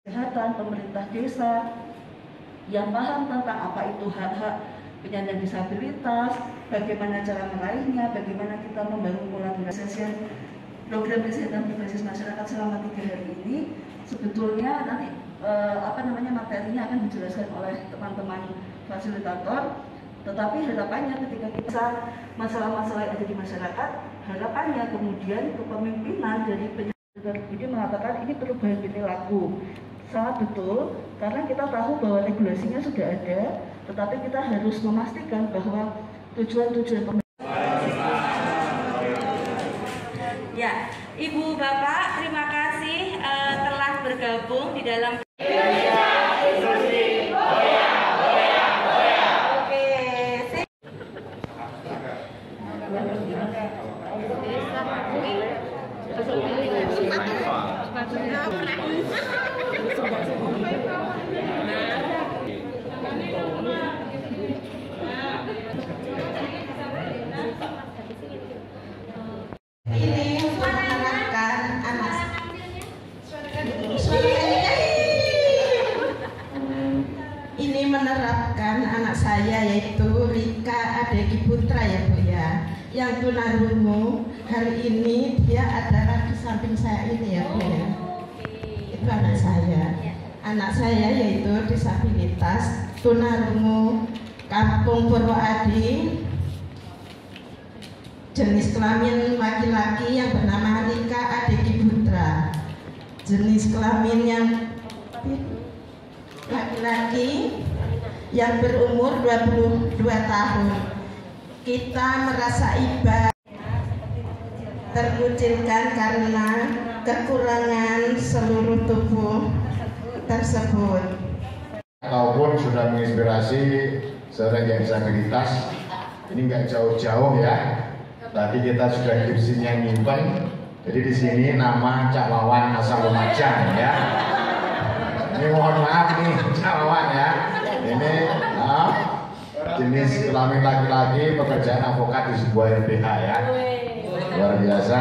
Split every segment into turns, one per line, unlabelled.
Kesehatan, pemerintah desa yang paham tentang apa itu hak-hak penyandang disabilitas, bagaimana cara meraihnya, bagaimana kita membangun kolaborasi program kesehatan berbasis masyarakat selama 3 hari ini. Sebetulnya nanti materinya akan dijelaskan oleh teman-teman fasilitator. Tetapi harapannya ketika kita masalah-masalah yang ada di masyarakat, harapannya kemudian kepemimpinan dari penyandang mengatakan ini perubahan perilaku. Sangat betul, karena kita tahu bahwa regulasinya sudah ada, tetapi kita harus memastikan bahwa tujuan-tujuan
Ya, Ibu Bapak, terima kasih telah bergabung di dalam
menerapkan anak saya yaitu Rika Adegi Putra ya Bu ya, yang tunarungu. Hari ini dia adalah di samping saya ini ya Bu ya. Itu anak saya. Anak saya yaitu disabilitas tunarungu, Kampung Purwoadi, jenis kelamin laki-laki yang bernama Rika Adegi Putra, jenis kelamin yang laki-laki yang berumur 22 tahun. Kita merasa iba terkucilkan karena kekurangan seluruh tubuh tersebut.
Ataupun sudah menginspirasi seorang yang disabilitas, ini nggak jauh-jauh ya. Tadi kita sudah gipsinya nyimpen, jadi di sini nama Cak Wawan asal Lumajang ya. Ini mohon maaf nih Cak Wawan ya. Ini jenis kelamin laki-laki, pekerjaan avokat di sebuah LBH ya. Luar biasa.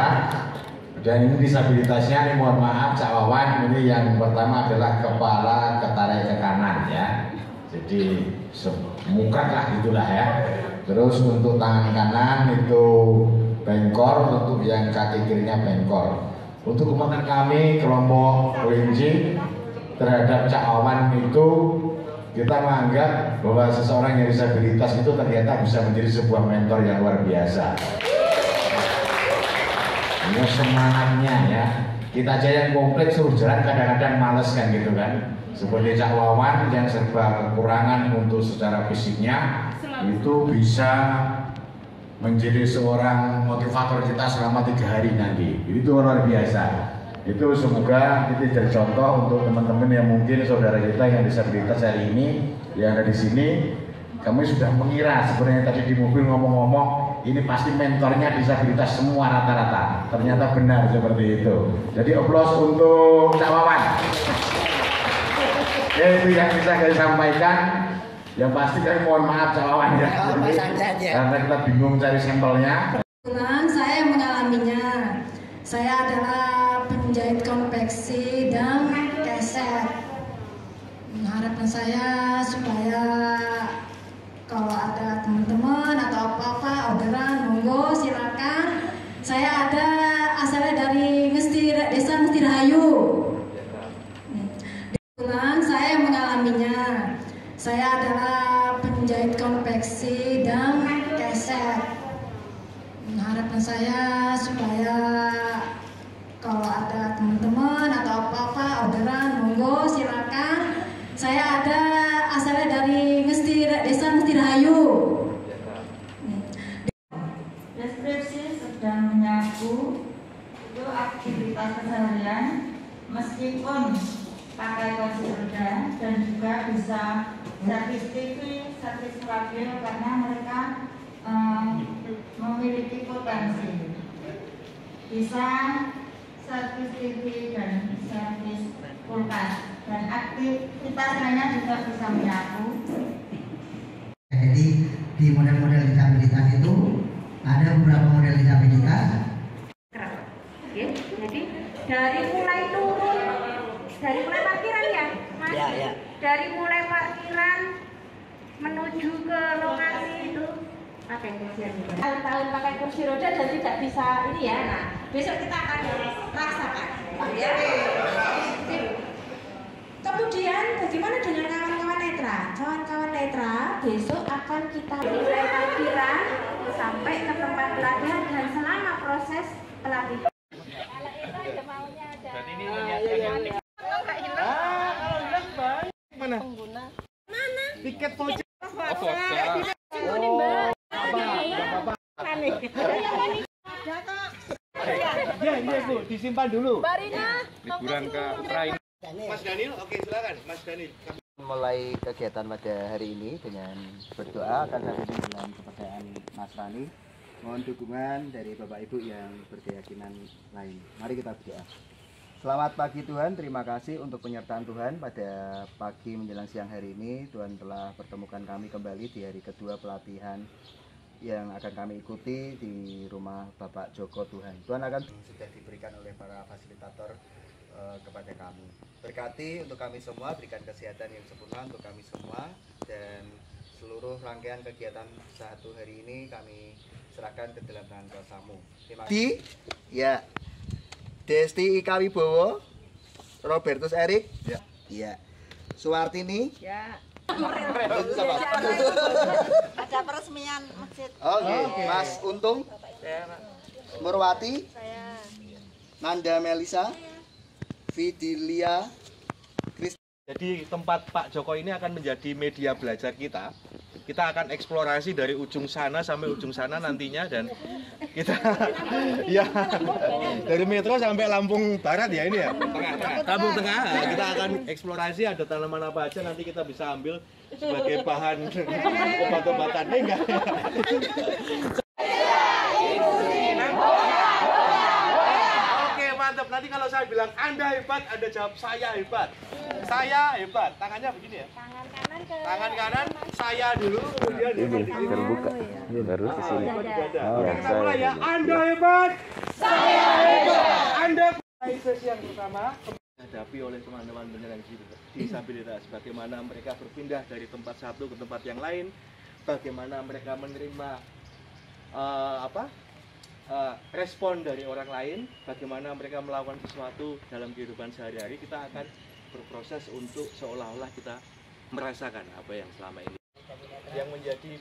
Dan ini disabilitasnya, ini mohon maaf Cak Wawan, ini yang pertama adalah kepala ketarik ke kanan ya. Jadi muka lah itulah ya. Terus untuk tangan kanan itu bengkor, untuk yang kaki kirinya bengkor. Untuk kemampuan kami kelompok kelinci terhadap Cak Wawan itu, kita menganggap bahwa seseorang yang disabilitas itu ternyata bisa menjadi sebuah mentor yang luar biasa. Ini semangatnya ya. Kita aja yang kompleks suruh jalan kadang-kadang males kan gitu kan. Seperti Cak Wawan yang serba kekurangan untuk secara fisiknya, itu bisa menjadi seorang motivator kita selama 3 hari nanti. Itu luar biasa. Itu semoga itu jadi contoh untuk teman-teman yang mungkin saudara kita yang disabilitas hari ini yang ada di sini. Kami sudah mengira sebenarnya tadi di mobil ngomong-ngomong ini pasti mentornya disabilitas semua rata-rata. Ternyata benar seperti itu. Jadi aplaus untuk Cak Wawan. Ya, itu yang bisa saya sampaikan. Yang pasti kami mohon maaf Cak Wawan ya. Karena kita bingung cari sampelnya.
Saya mengalaminya. Saya adalah penjahit konveksi dan keset. Harapan saya supaya kalau ada teman-teman atau apa-apa orderan, monggo silakan. Saya ada asalnya dari desa Ngesti Rahayu. Kebetulan saya mengalaminya. Saya adalah penjahit konveksi dan keset. Harapan saya supaya kalau ada teman-teman atau apa-apa orderan, monggo silakan. Saya ada asalnya dari desa Ngesti Rahayu.
Deskripsi sedang menyapu itu aktivitas keseharian meskipun pakai kursi roda dan juga bisa servis TV, servis radio karena mereka memiliki potensi bisa servis TV dan servis kulkas, dan aktivitas lainnya juga bisa menyapu.
Jadi di model-model disabilitas itu ada beberapa model disabilitas.
Oke, jadi dari mulai turun, dari mulai parkiran ya, dari mulai parkiran menuju ke lokasi itu pakai kursi roda. Tahun-tahun pakai kursi roda dan tidak bisa ini ya. Nah, besok kita akan rasakan. Ya. Kemudian bagaimana dengan kawan-kawan netra? Kawan-kawan netra besok akan kita mulai parkiran sampai ke tempat pelatihan dan selama proses pelatihan.
Mana? Mana? Tiket voucher. Iya Bu, disimpan dulu. Liburan ke Ukraina. Mas Daniel, oke silakan Mas Daniel.
Mulai kegiatan pada hari ini dengan berdoa akan hari ini dengan kepercayaan Nasrani. Mohon dukungan dari Bapak Ibu yang berkeyakinan lain. Mari kita berdoa. Selamat pagi Tuhan, terima kasih untuk penyertaan Tuhan pada pagi menjelang siang hari ini. Tuhan telah pertemukan kami kembali di hari kedua pelatihan yang akan kami ikuti di rumah Bapak Joko Tuhan. Tuhan akan sudah diberikan oleh para fasilitator kepada kami. Berkati untuk kami semua, berikan kesehatan yang sempurna untuk kami semua, dan seluruh rangkaian kegiatan satu hari ini kami serahkan ke dalam tangan kuasa-Mu. Terima kasih. Ya. Desti Ika Wibowo, Robertus Erik, ya. Iya. Suwartini, ya.
Ada peresmian masjid.
Oke. Mas Untung, Murwati, Nanda Melisa, Fidilia,
Jadi tempat Pak Joko ini akan menjadi media belajar kita. Kita akan eksplorasi dari ujung sana sampai ujung sana nantinya, dan kita ya dari Metro sampai Lampung Barat ya ini ya. Lampung Tengah. Kita akan eksplorasi ada tanaman apa aja, nanti kita bisa ambil sebagai bahan obat-obatan. Enggak. Mantap, nanti kalau saya bilang Anda hebat, Anda jawab saya hebat. Saya hebat. Tangannya begini ya. Tangan kanan saya dulu, kemudian ini
terbuka. Ini baru di sini.
Kita mulai ya. Anda hebat. Saya hebat. Anda sesi yang pertama dihadapi oleh teman-teman penyandang disabilitas. Bagaimana mereka berpindah dari tempat satu ke tempat yang lain. Bagaimana mereka menerima respon dari orang lain, bagaimana mereka melakukan sesuatu dalam kehidupan sehari-hari. Kita akan berproses untuk seolah-olah kita merasakan apa yang selama ini yang menjadi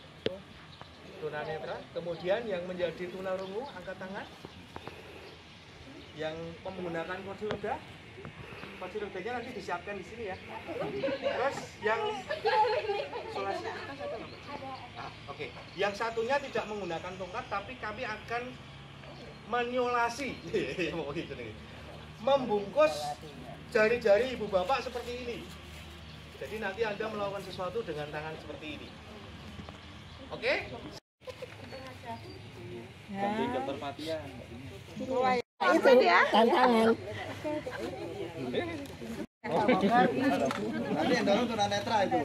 tunanetra, kemudian yang menjadi tunarungu angkat tangan, yang menggunakan kursi roda, kursi rodanya nanti disiapkan di sini ya. Terus yang isolasi atas atau apa? Oke. Yang satunya tidak menggunakan tongkat, tapi kami akan menyolasi, membungkus jari-jari ibu bapak seperti ini. Jadi nanti Anda melakukan sesuatu dengan tangan seperti ini. Oke? Ganti keterpatian.
Itu ya tantangan.
Nanti yang dorong tunanetra itu.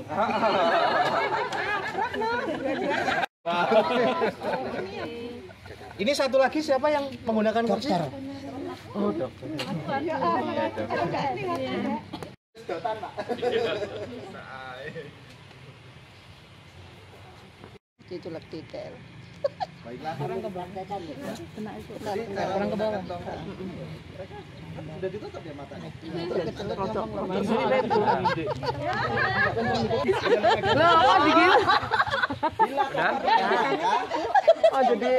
Ini satu lagi siapa yang menggunakan kursi? Oh, dokter.
Sedotan, Pak.
Itu detail.
Baiklah.
Orang ke belakang kan. Kena itu.
Orang ke bawah. Sudah ditutup ya matanya.
Loh, digil.
Oh, jadi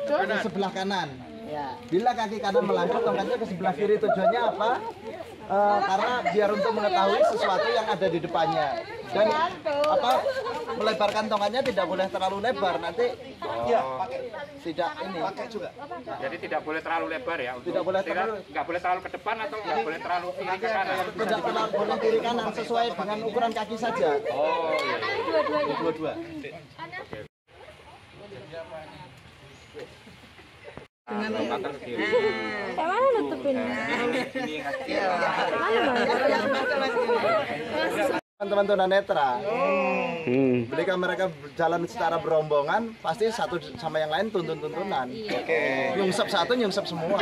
di sebelah kanan. Bila kaki kanan melangkah, tongkatnya ke sebelah kiri. Tujuannya apa? Karena biar untuk mengetahui sesuatu yang ada di depannya. Dan melebarkan tongkatnya tidak boleh terlalu lebar, nanti pakai tidak ini pakai juga.
Jadi tidak boleh terlalu lebar ya.
Tidak boleh terlalu,
nggak boleh terlalu ke depan atau nggak boleh terlalu kiri ke kanan.
Tidak boleh kiri kanan, sesuai dengan ukuran kaki saja.
Oh iya.
Dua-dua.
Mana nutupinnya?
Teman-teman tunanetra, ketika mereka jalan secara berombongan, pasti satu sama yang lain tuntun-tuntunan. Nyungsep satu, nyungsep semua.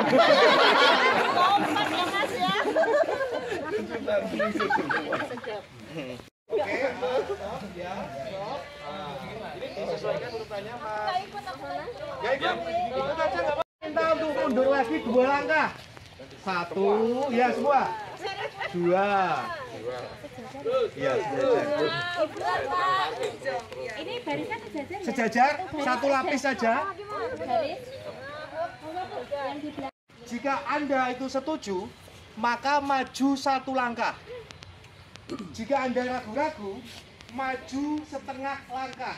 Oke, ya, stop. Ini disesuaikan urutannya, Mas. Ya, ikut aja nggak apa-apa. Minta untuk mundur lagi 2 langkah. 1, ya semua. 2. Iya, sejajar.
Ini barisan sejajar ya?
Sejajar, 1 lapis saja. Jika Anda itu setuju, maka maju 1 langkah. Jika Anda ragu-ragu, maju setengah langkah.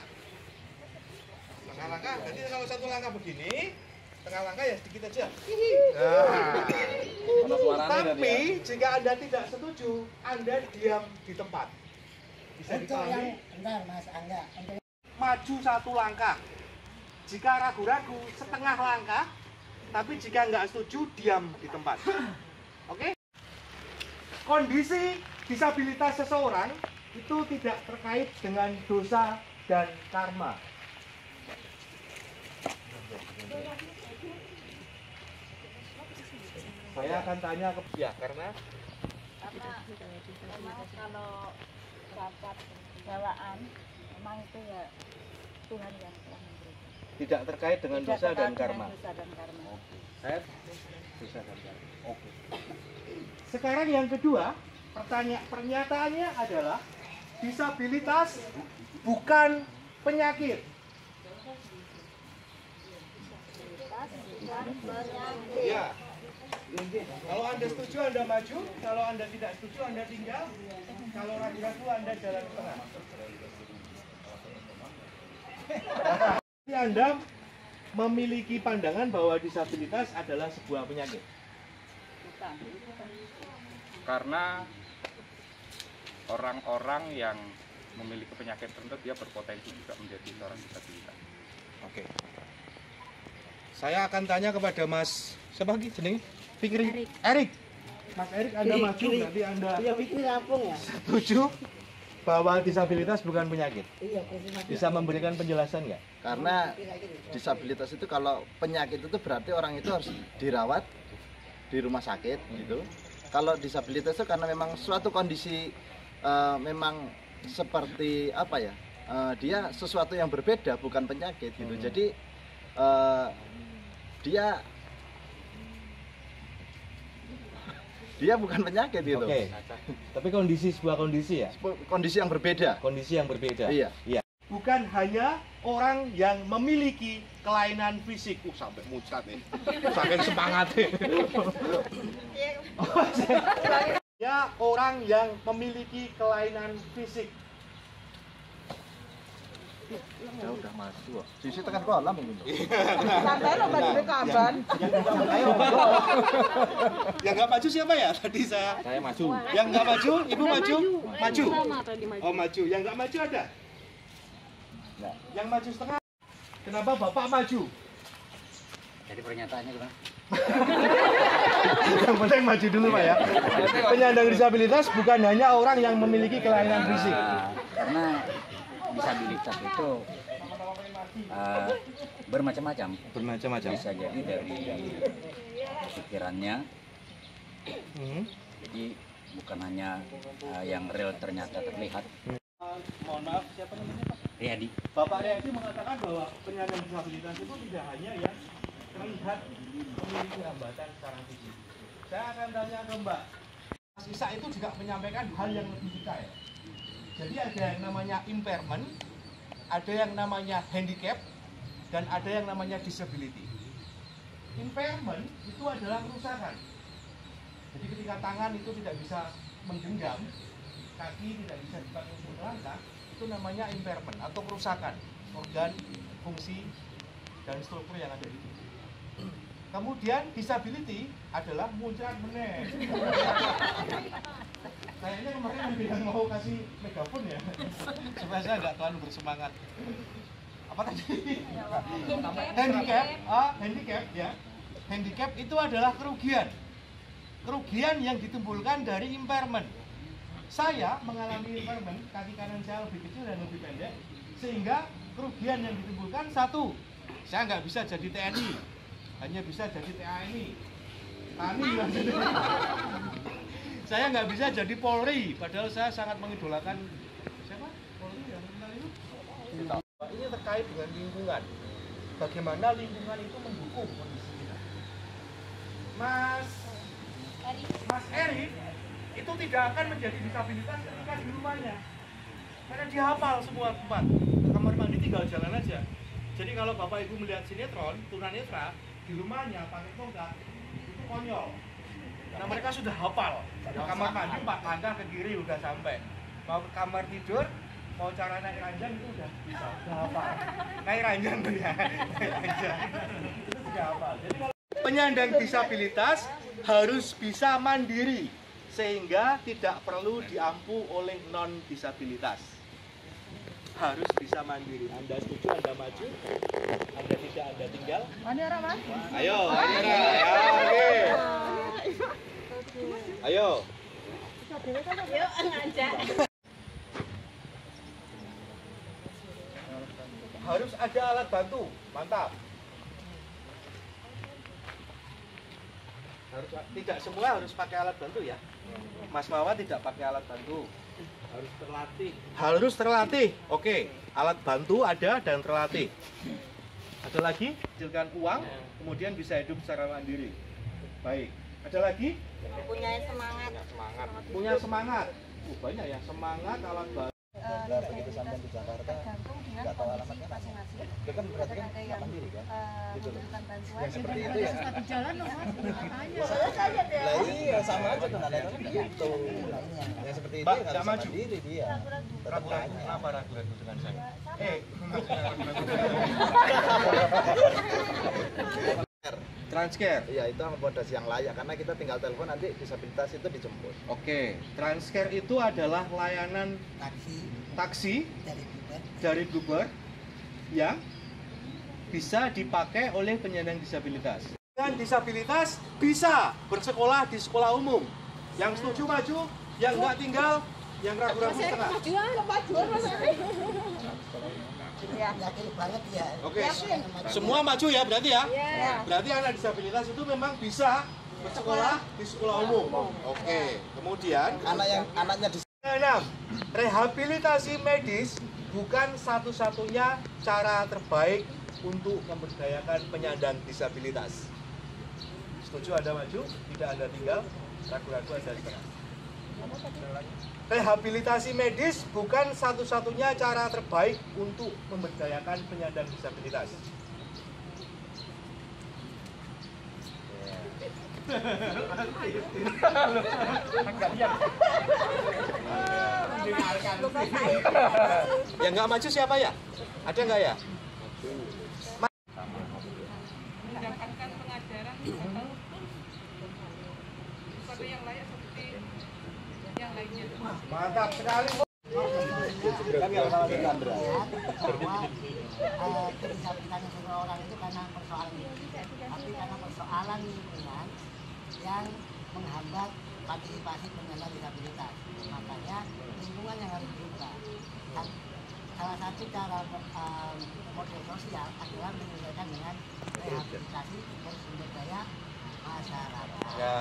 Setengah langkah, nanti kalau 1 langkah begini, setengah langkah ya sedikit aja. Nah. Tapi jika Anda tidak setuju, Anda diam di tempat. Bisa dipahami?
Bentar Mas Angga.
Maju 1 langkah. Jika ragu-ragu, setengah langkah. Tapi jika nggak setuju, diam di tempat. Oke? Kondisi disabilitas seseorang itu tidak terkait dengan dosa dan karma. Saya akan tanya ke karena
kalau dapat bawaan memang itu ya Tuhan yang telah memberikan.
tidak terkait dengan dosa dan karma.
Dosa dan karma.
Oke. Saya dosa dan karma. Oke. Sekarang yang kedua, pernyataannya adalah disabilitas bukan penyakit. Ya. Kalau Anda setuju, Anda maju. Kalau Anda tidak setuju, Anda tinggal. Kalau ragu-ragu, Anda jalan tengah. Anda memiliki pandangan bahwa disabilitas adalah sebuah penyakit.
Karena orang-orang yang memiliki penyakit tertentu dia berpotensi juga menjadi seorang disabilitas.
Oke. Saya akan tanya kepada Mas siapa lagi jenenge? Fikri. Erik. Mas Erik, Anda maju nanti Anda.
Iya, Fikri Lampung ya.
Setuju bahwa disabilitas bukan penyakit? Bisa memberikan penjelasan nggak?
Karena disabilitas itu kalau penyakit itu berarti orang itu harus dirawat di rumah sakit gitu. Kalau disabilitas itu karena memang suatu kondisi memang seperti apa ya? Dia sesuatu yang berbeda, bukan penyakit gitu. Jadi dia bukan penyakit gitu.
Oke. Tapi sebuah kondisi ya?
Kondisi yang berbeda.
Kondisi yang berbeda.
Iya.
Iya. Bukan hanya orang yang memiliki kelainan fisik. Sampai mucat nih. Saking semangatnya. Ya, orang yang memiliki kelainan fisik. Ya udah masuk.
Sisi tekan kolam ini.
Santai lo bagi kaban.
Yang nggak maju siapa ya? Tadi saya maju. Yang nggak maju, ibu maju? Maju. Oh maju. Yang nggak maju ada? Yang maju setengah. Kenapa bapak maju?
Jadi pernyataannya gimana?
Yang penting maju dulu Pak ya. Penyandang disabilitas bukan hanya orang yang memiliki kelainan fisik.
Karena disabilitas itu bermacam-macam. Bisa jadi dari pikirannya. Jadi bukan hanya yang real ternyata terlihat.
Mohon maaf, siapa namanya Pak?
Riyadi.
Bapak Riyadi mengatakan bahwa penyandang disabilitas itu tidak hanya yang terlihat memiliki hambatan secara fisik. Saya akan tanya ke Mbak. Mas Isa itu juga menyampaikan hal yang lebih detail. Jadi ada yang namanya impairment, ada yang namanya handicap, dan ada yang namanya disability. Impairment itu adalah kerusakan. Jadi ketika tangan itu tidak bisa menggenggam, kaki tidak bisa dipakai untuk melangkah, itu namanya impairment atau kerusakan organ, fungsi, dan struktur yang ada di tubuh. Kemudian disability adalah muncrat meneh. Kayaknya kemarin ada yang mau kasih megafon ya, supaya saya nggak terlalu bersemangat. Apa tadi? Handicap. Handicap ya. Handicap itu adalah kerugian yang ditimbulkan dari impairment. Saya mengalami impairment, kaki kanan saya lebih kecil dan lebih pendek, sehingga kerugian yang ditimbulkan satu, saya nggak bisa jadi TNI, hanya bisa jadi TANI. TANI maksudnya. Saya nggak bisa jadi Polri, padahal saya sangat mengidolakan siapa? Polri yang kenal itu. Ini terkait dengan lingkungan. Bagaimana lingkungan itu mendukung kondisi kita. Mas Eri itu tidak akan menjadi disabilitas ketika di rumahnya, karena dia hafal semua tempat. Kamar mandi tinggal jalan aja. Jadi kalau bapak ibu melihat sinetron tunanetra di rumahnya pakai tongkat itu konyol. Karena mereka sudah hafal. Kamar mandi 4 langkah ke kiri udah sampai. Mau ke kamar tidur, mau cara naik ranjang itu udah bisa, udah hafal. Naik ranjang tuh ya, naik ranjang. Itu sudah hafal. Jadi kalau penyandang disabilitas harus bisa mandiri sehingga tidak perlu diampu oleh non disabilitas. Harus bisa mandiri. Anda setuju, Anda maju. Anda tidak, Anda tinggal.
Mana Mas?
Ayo, oke. Ayo.
Yuk, ngajak.
Harus ada alat bantu. Mantap. Tidak semua harus pakai alat bantu ya. Mas Wawa tidak pakai alat bantu. Harus terlatih. Harus terlatih. Oke, alat bantu ada dan terlatih. Ada lagi? Hasilkan uang, kemudian bisa hidup secara mandiri. Baik. Ada lagi?
Punya semangat.
Punya semangat. Banyak ya, semangat alat bantu.
Begitu sampai di Jakarta, nggak tahu alamatnya masing-masing. Itu kan berarti kan nggak mandiri kan? Gitu loh. Yang seperti itu ya.
Jalan loh Mas.
Lah iya, sama aja tuh nada itu. Yang seperti itu nggak maju. Mandiri dia.
Kenapa ragu-ragu dengan saya? Transcare.
Iya, itu akomodasi yang layak karena kita tinggal telepon nanti disabilitas itu dijemput.
Oke, Transcare itu adalah layanan taksi dari Uber yang bisa dipakai oleh penyandang disabilitas. Dengan disabilitas bisa bersekolah di sekolah umum. Yang setuju maju, yang nggak tinggal, yang ragu-ragu setengah.
Yakin banget ya.
Oke, semua maju ya berarti ya? Berarti anak disabilitas itu memang bisa bersekolah di sekolah umum. Oke, kemudian
anaknya di
6. Rehabilitasi medis bukan satu-satunya cara terbaik untuk memberdayakan penyandang disabilitas. Setuju Anda maju? Tidak Anda tinggal? Ragu-ragu Anda setengah. Rehabilitasi medis bukan satu-satunya cara terbaik untuk memberdayakan penyandang disabilitas. Yang nggak maju siapa ya? Ada nggak ya?
Mendapatkan pengajaran seperti yang layak seperti yang lainnya.
Mantap sekali.
Kedisabilitasan seseorang itu karena persoalan tapi karena persoalan lingkungan yang menghambat partisipasi penyandang disabilitas. Makanya lingkungan yang harus berubah. Dan salah satu cara model sosial adalah menyesuaikan dengan rehabilitasi dan sumber daya masyarakat.
Ya.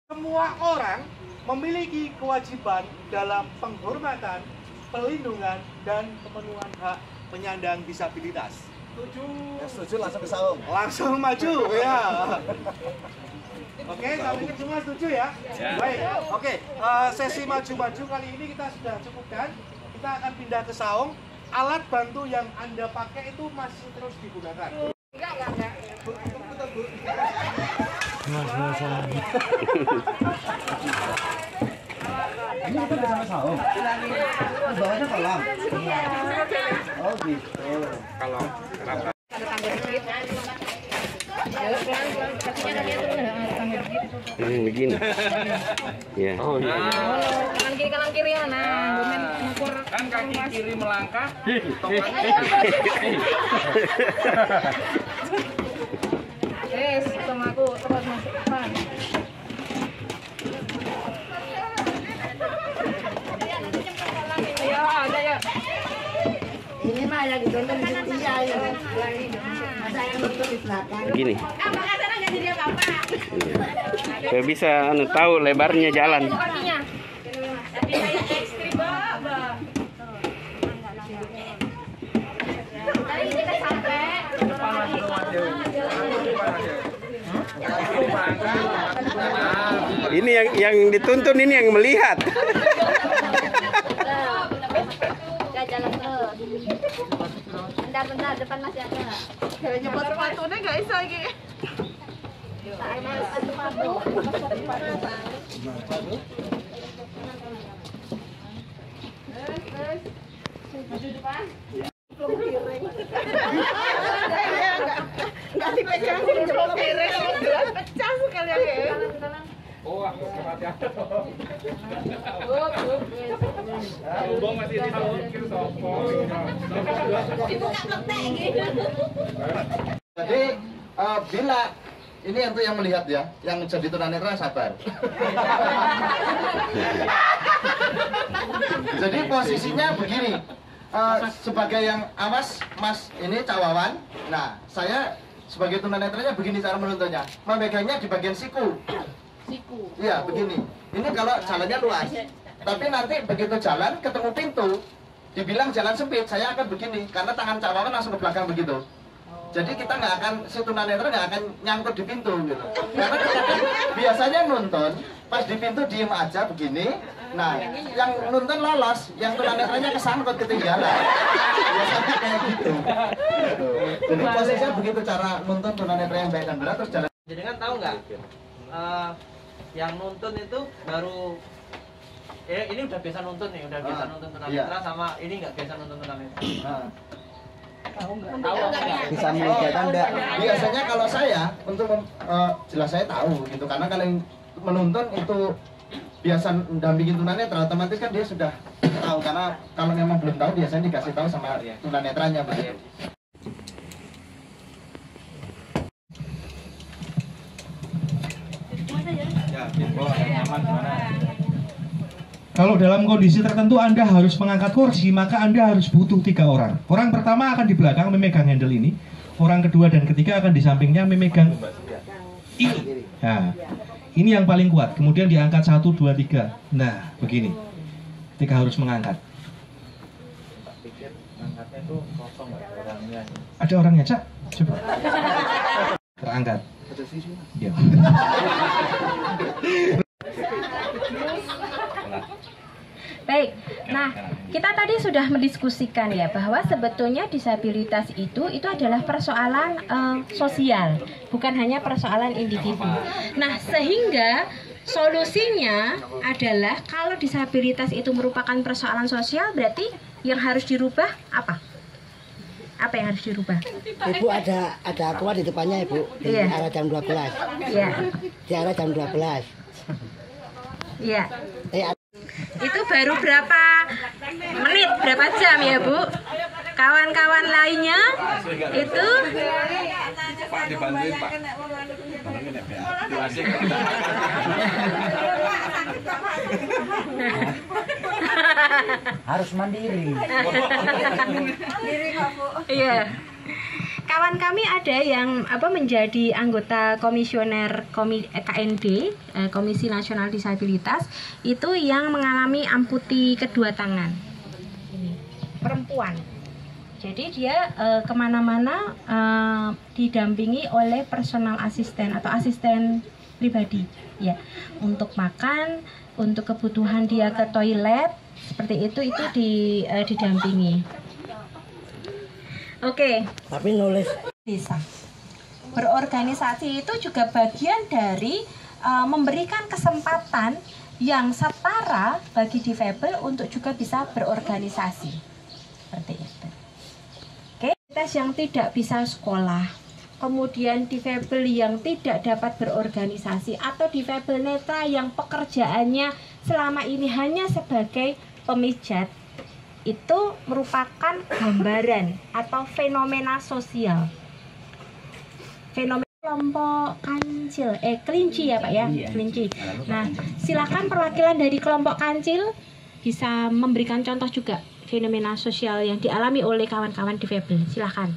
Semua orang memiliki kewajiban dalam penghormatan, pelindungan, dan pemenuhan hak penyandang disabilitas. Setuju?
Ya, setuju langsung ke saung.
Langsung maju ya. Oke, kali ini semua setuju ya? Baik. Oke, sesi maju-maju kali ini kita sudah cukupkan. Kita akan pindah ke saung. Alat bantu yang Anda pakai itu masih terus digunakan.
Enggak.
Ini apa sama saung? Bawahnya kolam. Oh gitu.
Kalau kenapa?
Begini. Ya. Oh iya.
Kanan kiri ya, nah, bumen ngukur
Kan kaki kiri melangkah,
Yes, sama aku terus masuk depan. Ya, ada ya.
Ini mah yang ditonton di dia ya. Masa yang nonton di belakang.
Begini.
Makasih jadi apa-apa.
Biar bisa tahu lebarnya jalan.
Tapi saya ekstrim, Mbak. Tadi kita sampai
Ini yang dituntun, ini yang melihat.
jalan terus. Bentar, depan masih ada.
Kalau nyebut sepatunya nggak bisa lagi.
Maju depan.
Nggak dipegang, jempol piring, gelas pecah sekalian ya.
Oh, aku hati-hati. Bong masih di sopo.
Dibuka petek gitu.
Jadi bila ini untuk yang melihat ya, yang jadi tunanetra sabar. Jadi posisinya begini, sebagai yang awas Mas ini cawawan. Nah, saya sebagai tunanetranya begini cara menuntunnya, memegangnya di bagian siku. Iya, begini. Ini kalau jalannya luas. Tapi nanti begitu jalan ketemu pintu, dibilang jalan sempit, saya akan begini karena tangan cawawan langsung ke belakang begitu. Jadi kita nggak akan, si tunanetra nggak akan nyangkut di pintu gitu. Karena kita biasanya nonton pas di pintu diem aja begini. Nah, yang nonton lolos, yang tunanetranya kesangkut ketinggalan. Biasanya kayak gitu. Jadi posisinya begitu cara nonton tunanetra yang baik dan benar terus jalan.
Jadi kan tahu nggak? Yang nuntun itu baru ini udah biasa nuntun nih, udah biasa nuntun tunanetra sama ini nggak biasa nuntun tunanetra. Tahu nggak?
Bisa membedakan enggak? Biasanya kalau saya untuk jelas saya tahu gitu, karena kalau yang menuntun itu biasa mendampingin tunanetra, otomatis kan dia sudah tahu, karena kalau memang belum tahu biasanya dikasih tahu sama tunanetranya begitu.
Kalau dalam kondisi tertentu Anda harus mengangkat kursi, maka Anda harus butuh 3 orang. Orang pertama akan di belakang memegang handle ini, orang kedua dan ketiga akan di sampingnya memegang ini. Nah, ini yang paling kuat. Kemudian diangkat 1, 2, 3. Nah, begini. Ketika harus mengangkat. Ada orangnya, Cak? Coba. Terangkat. Ya.
Baik, nah kita tadi sudah mendiskusikan ya bahwa sebetulnya disabilitas itu adalah persoalan sosial, bukan hanya persoalan individu. Nah sehingga solusinya adalah kalau disabilitas itu merupakan persoalan sosial, berarti yang harus dirubah apa? Apa yang harus dirubah?
Ibu ada aqua di depannya Ibu, di arah jam 12.
Iya.
Di arah jam 12.
Iya. Itu baru berapa menit, berapa jam ya Bu? Kawan-kawan lainnya itu
Pak dibantuin Pak.
Harus mandiri.
Iya. Kawan kami ada yang menjadi anggota komisioner KND, Komisi Nasional Disabilitas, itu yang mengalami amputi kedua tangan. Ini perempuan. Jadi dia kemana-mana didampingi oleh personal asisten atau asisten pribadi, ya, untuk makan, untuk kebutuhan dia ke toilet, seperti itu didampingi. Oke.
Tapi nulis
bisa. Berorganisasi itu juga bagian dari memberikan kesempatan yang setara bagi difabel untuk juga bisa berorganisasi. Seperti itu. Oke, tes yang tidak bisa sekolah, kemudian difabel yang tidak dapat berorganisasi, atau difabel netra yang pekerjaannya selama ini hanya sebagai pemijat, itu merupakan gambaran atau fenomena sosial. Fenomena kelompok kancil, kelinci ya Pak ya, kelinci. Nah, silakan perwakilan dari kelompok kancil bisa memberikan contoh juga fenomena sosial yang dialami oleh kawan-kawan difabel. Silakan.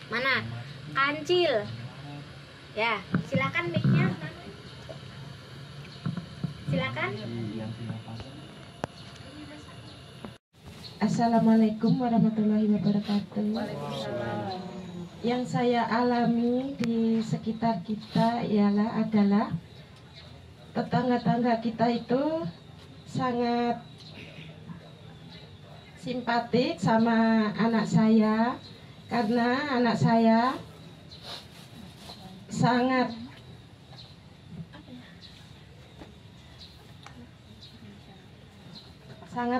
Mana? Kancil. Ya, silakan mic-nya. Silakan.
Assalamualaikum warahmatullahi wabarakatuh. Yang saya alami di sekitar kita adalah tetangga-tetangga kita itu sangat simpatik sama anak saya, karena anak saya sangat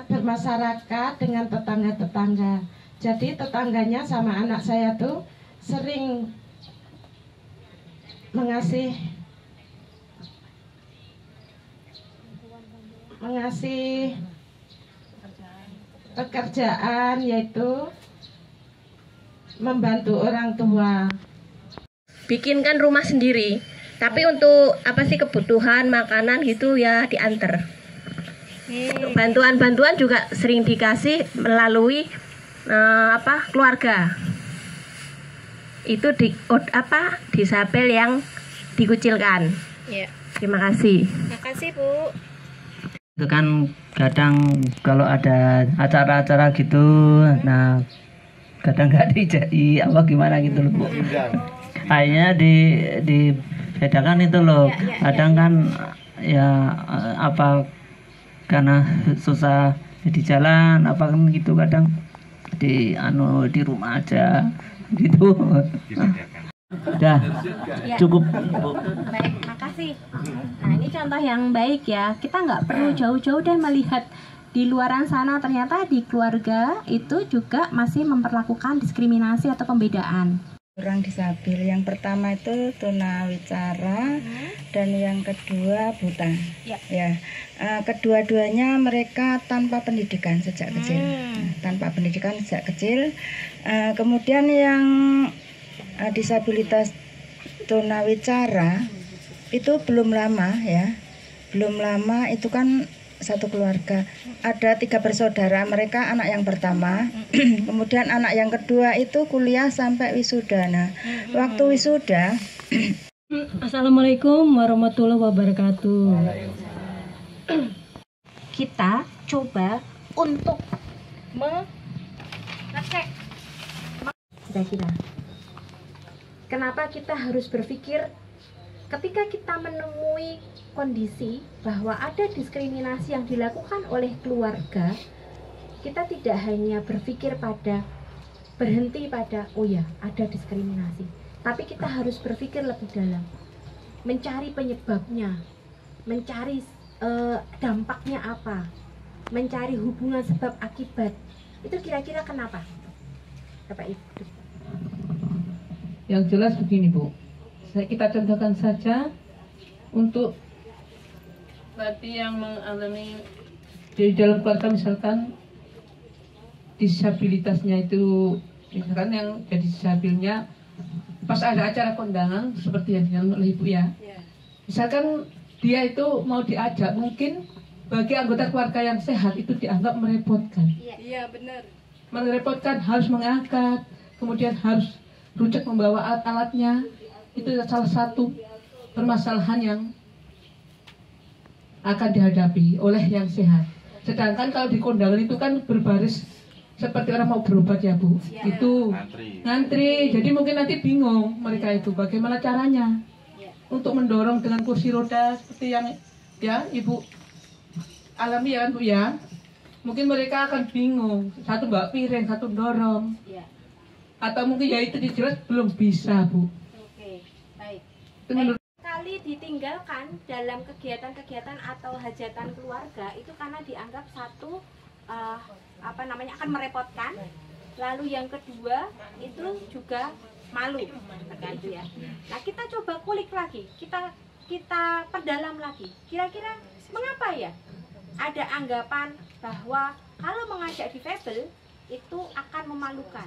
bermasyarakat dengan tetangga-tetangga. Jadi tetangganya sama anak saya tuh sering mengasih pekerjaan, yaitu membantu orang tua.
Bikinkan rumah sendiri, tapi untuk apa sih kebutuhan makanan gitu ya diantar. Bantuan-bantuan juga sering dikasih melalui keluarga. Itu disabel yang dikucilkan.
Ya.
Terima kasih.
Terima kasih, Bu.
Itu kan kadang kalau ada acara-acara gitu, nah kadang nggak dijai apa gimana gitu loh Bu. Akhirnya dibedakan itu loh. Kadang kan ya apa karena susah di jalan apa kan gitu, kadang di rumah aja gitu. Udah cukup Bu.
Baik, makasih. Nah, ini contoh yang baik ya. Kita nggak perlu jauh-jauh dan melihat di luaran sana, ternyata di keluarga itu juga masih memperlakukan diskriminasi atau pembedaan.
Orang disabil yang pertama itu tunawicara dan yang kedua buta. Ya, kedua-duanya mereka tanpa pendidikan sejak kecil. Tanpa pendidikan sejak kecil. Kemudian yang disabilitas tunawicara itu belum lama ya, belum lama itu kan satu keluarga, ada 3 bersaudara, mereka anak yang pertama, kemudian anak yang kedua itu kuliah sampai wisuda. Nah, waktu wisuda
Assalamualaikum warahmatullahi wabarakatuh.
Kita coba untuk mengecek kira-kira kenapa kita harus berpikir ketika kita menemui kondisi bahwa ada diskriminasi yang dilakukan oleh keluarga, kita tidak hanya berhenti pada oh ya ada diskriminasi, tapi kita harus berpikir lebih dalam, mencari penyebabnya, mencari dampaknya apa, mencari hubungan sebab akibat. Itu kira-kira kenapa Bapak Ibu?
Yang jelas begini Bu, kita contohkan saja untuk berarti yang mengalami di dalam keluarga, misalkan disabilitasnya itu, misalkan yang jadi disabilnya pas ada acara kondangan seperti yang dilakukan oleh Ibu ya, misalkan dia itu mau diajak, mungkin bagi anggota keluarga yang sehat itu dianggap merepotkan.
Iya benar.
Merepotkan, harus mengangkat, kemudian harus rujuk membawa alat-alatnya. Itu salah satu permasalahan yang akan dihadapi oleh yang sehat. Sedangkan kalau di kondangan itu kan berbaris seperti orang mau berobat ya Bu, itu ngantri. Jadi mungkin nanti bingung mereka itu bagaimana caranya untuk mendorong dengan kursi roda seperti yang ya Ibu alami ya kan Bu ya. Mungkin mereka akan bingung, satu mbak piring, satu dorong, atau mungkin ya itu jelas belum bisa Bu.
Oke, baik.
Kali ditinggalkan dalam kegiatan-kegiatan atau hajatan keluarga itu karena dianggap satu akan merepotkan. Lalu yang kedua itu juga malu, begitu ya. Nah, kita coba kulik lagi, kita perdalam lagi. Kira-kira mengapa ya ada anggapan bahwa kalau mengajak difabel itu akan memalukan,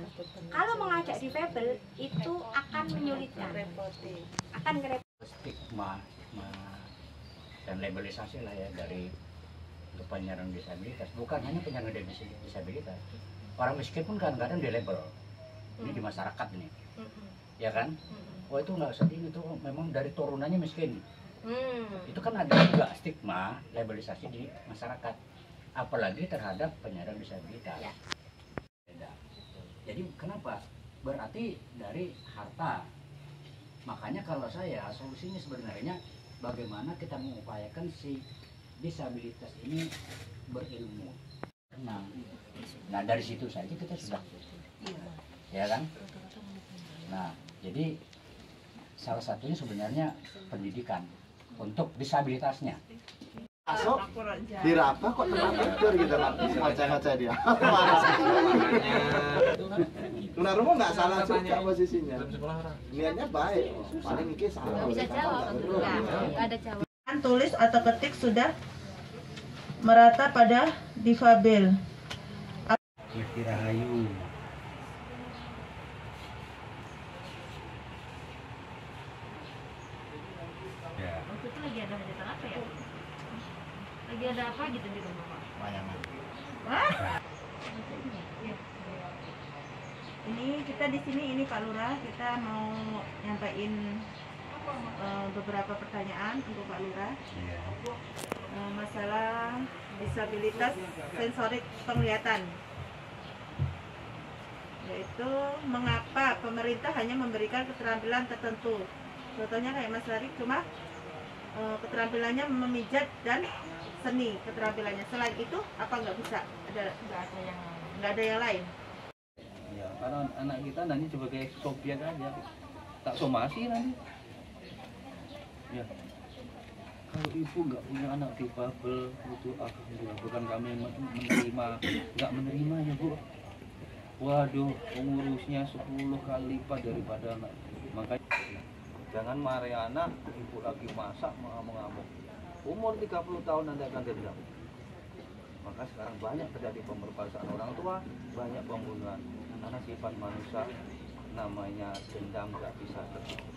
kalau mengajak difabel itu akan menyulitkan, akan
stigma dan labelisasi lah ya dari untuk penyandang disabilitas. Bukan hanya penyandang disabilitas, orang miskin pun kadang-kadang di label ini di masyarakat ini, ya kan? oh itu nggak sedih, itu memang dari turunannya miskin. Itu kan ada juga stigma labelisasi di masyarakat, apalagi terhadap penyandang disabilitas. Beda. Jadi kenapa? Berarti dari harta. Makanya kalau saya solusinya sebenarnya bagaimana kita mengupayakan si disabilitas ini berilmu, tenang. Nah dari situ saja kita sudah, ya kan? Nah jadi salah satunya sebenarnya pendidikan untuk disabilitasnya.
Masuk diraba kok tenang tidur gitu, nanti ngoceh-ngoceh dia. Tunarungu nggak salah juga posisinya. Niatnya baik, paling ini salah.
Bisa jawab, nggak ada jawab.
Tulis atau ketik sudah merata pada difabel.
Rahayu.
Ya. Waktu itu lagi ada hajatan apa ya? Lagi ada apa gitu di rumah Pak?
Wayangan.
Wah. Ini kita di sini ini Pak Lurah, kita mau nyampaikan beberapa pertanyaan untuk Pak Lurah. Masalah disabilitas sensorik penglihatan, yaitu mengapa pemerintah hanya memberikan keterampilan tertentu. Contohnya kayak Mas Larik cuma keterampilannya memijat dan seni keterampilannya. Selain itu apa nggak bisa? Nggak ada yang lain.
Ya, karena anak kita nanti sebagai subjek aja, tak somasi nanti. Ya, kalau ibu nggak punya anak difabel itu alhamdulillah, bukan kami menerima, nggak menerima ya Bu. Waduh, pengurusnya 10 kali lipat daripada anak. Makanya jangan marahi anak, ibu lagi masak mengamuk-ngamuk. Umur 30 tahun nanti akan dendam. Maka sekarang banyak terjadi pemerkosaan orang tua, banyak pembunuhan. Karena sifat manusia namanya dendam nggak bisa tertutup.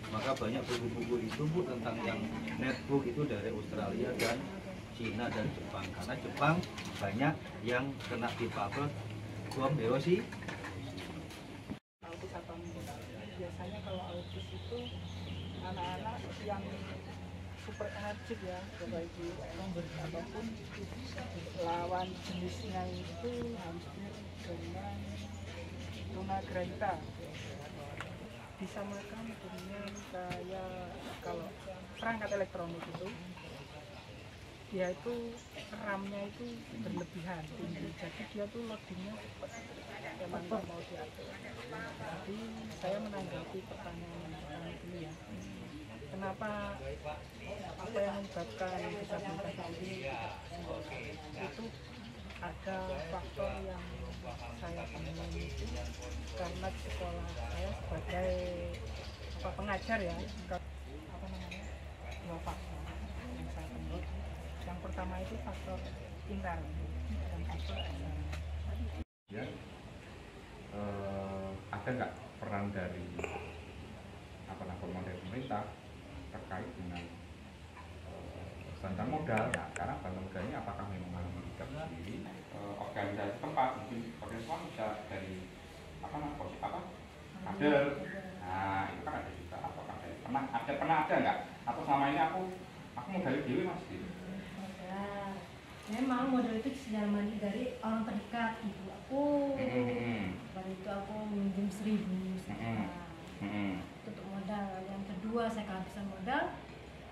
Maka banyak buku-buku itu Bu tentang yang netbook itu dari Australia dan Cina dan Jepang. Karena Jepang banyak yang kena difabel bom Hiroshima.
Autis apa enggak? Biasanya kalau autis itu anak-anak yang super energik ya, baik di ataupun lawan jenisnya itu hampir dengan tunagrahita. Disamakan dengan kayak kalau perangkat elektronik itu dia itu RAM-nya itu berlebihan tinggi, jadi dia tuh loadingnya cepat, memang nggak mau diatur. Jadi saya menanggapi pertanyaan yang pertama dulu ya, kenapa apa yang menyebabkan disabilitas ini itu ada faktor yang saya temui itu karena di sekolah saya sebagai pengajar ya, apa namanya, dua faktor yang saya temui. Yang pertama itu faktor pintar dan faktor
ya, ada nggak peran dari dari pemerintah terkait dengan bantuan modal? Nah, sekarang bantuan modal ini apakah memang melibatkan sendiri organisasi tempat, mungkin organisasi bisa dari kader. Nah itu kan ada juga. Apakah pernah ada nggak? Atau selama ini aku modal dewi Mas gitu?
Memang modal itu secara mandiri dari orang terdekat, ibu aku. Pada itu aku minjem 1.000 untuk modal. Yang kedua saya kehabisan modal,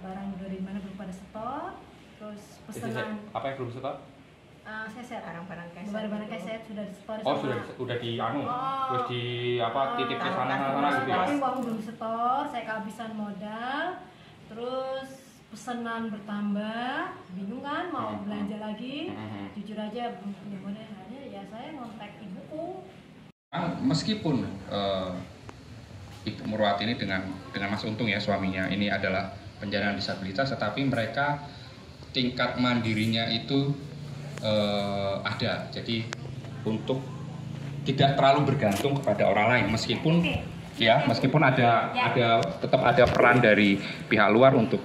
barang dari mana belum pada setor, terus pesanan.
Apa yang belum setor?
Keset, barang-barang keset sudah disetor.
Oh sudah di terus di titip ke sana gitu ya?
Tapi uang belum setor, saya kehabisan modal, terus pesanan bertambah, bingung kan mau belanja lagi. Jujur aja belum modal, ya saya ngontak ibuku.
Meskipun Ibu Murwati ini dengan Mas Untung ya suaminya ini adalah penyandang disabilitas, tetapi mereka tingkat mandirinya itu ada. Jadi untuk tidak terlalu bergantung kepada orang lain, meskipun ada tetap ada peran dari pihak luar untuk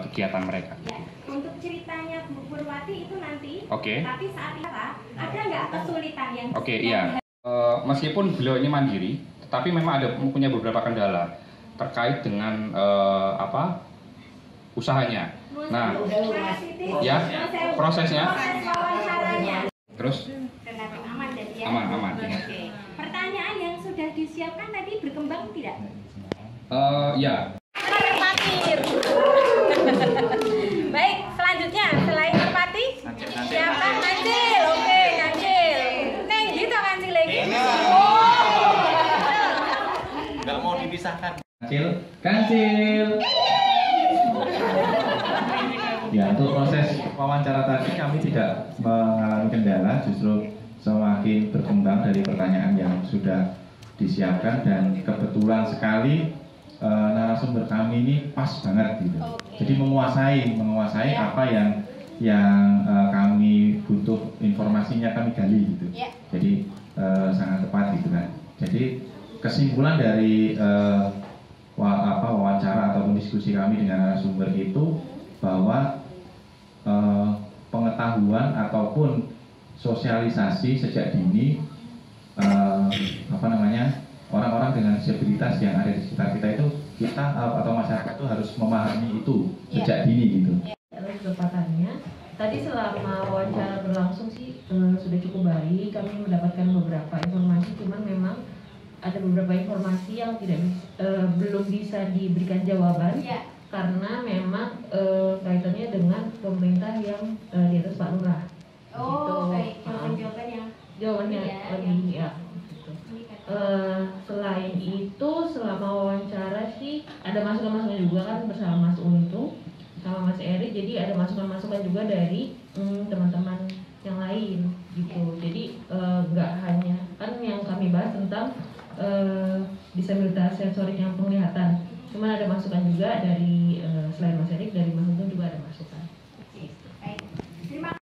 kegiatan mereka.
Ya, untuk ceritanya Bu Murwati itu nanti.
Oke.
Tapi saat ini ada nggak kesulitan yang?
Oke, iya. Meskipun beliau ini mandiri, Tetapi memang punya beberapa kendala terkait dengan usahanya. Nah, ya prosesnya. Terus aman.
Pertanyaan yang sudah disiapkan tadi berkembang tidak?
Ya.
Merpati. Baik, selanjutnya selain merpati, siapa? Kancil. Oke, kancil. Neng gitu kancil lagi.
Nggak mau dipisahkan.
Kancil. Ya, untuk proses wawancara tadi kami tidak mengalami kendala, justru semakin berkembang dari pertanyaan yang sudah disiapkan, dan kebetulan sekali narasumber kami ini pas banget gitu. Jadi menguasai apa yang kami butuh, informasinya kami gali gitu. Jadi sangat tepat gitu kan. Jadi kesimpulan dari wawancara ataupun diskusi kami dengan narasumber itu bahwa pengetahuan ataupun sosialisasi sejak dini orang-orang dengan disabilitas yang ada di sekitar kita itu, atau masyarakat itu harus memahami itu sejak dini gitu.
Kesempatannya tadi selama wawancara berlangsung sih sudah cukup baik, kami mendapatkan beberapa informasi, cuman memang ada beberapa informasi yang belum bisa diberikan jawaban karena memang kaitannya dengan pemerintah yang di atas Pak Lurah.
Oh, baik. Jawabannya
lebih ya. Selain itu selama wawancara sih ada masukan-masukan juga kan bersama Mas Untung sama Mas Eri, jadi ada masukan-masukan juga dari teman-teman yang lain gitu. Jadi nggak hanya kan yang kami bahas tentang disabilitas sensorik yang penglihatan, cuman ada masukan juga dari selain Mas Erik, dari Mas Untung juga ada masukan.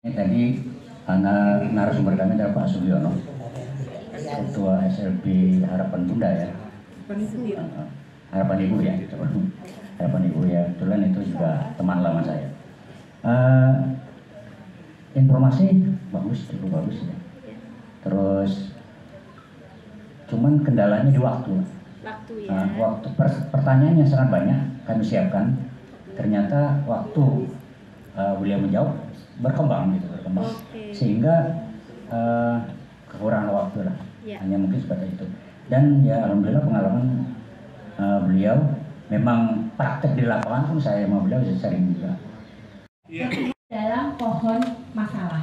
Ini tadi narasumber kami adalah Pak Sugiono, Ketua SLB Harapan Bunda ya. Harapan Ibu ya, Harapan Ibu ya. Kebetulan itu juga teman lama saya. Informasi cukup bagus ya. Terus cuman kendalanya di waktu. Waktu pertanyaan yang sangat banyak kami siapkan, ternyata waktu beliau menjawab berkembang, sehingga kekurangan waktu lah. Hanya mungkin seperti itu. Dan ya alhamdulillah pengalaman beliau memang praktek di lapangan pun saya sama beliau sering juga.
Dalam pohon masalah.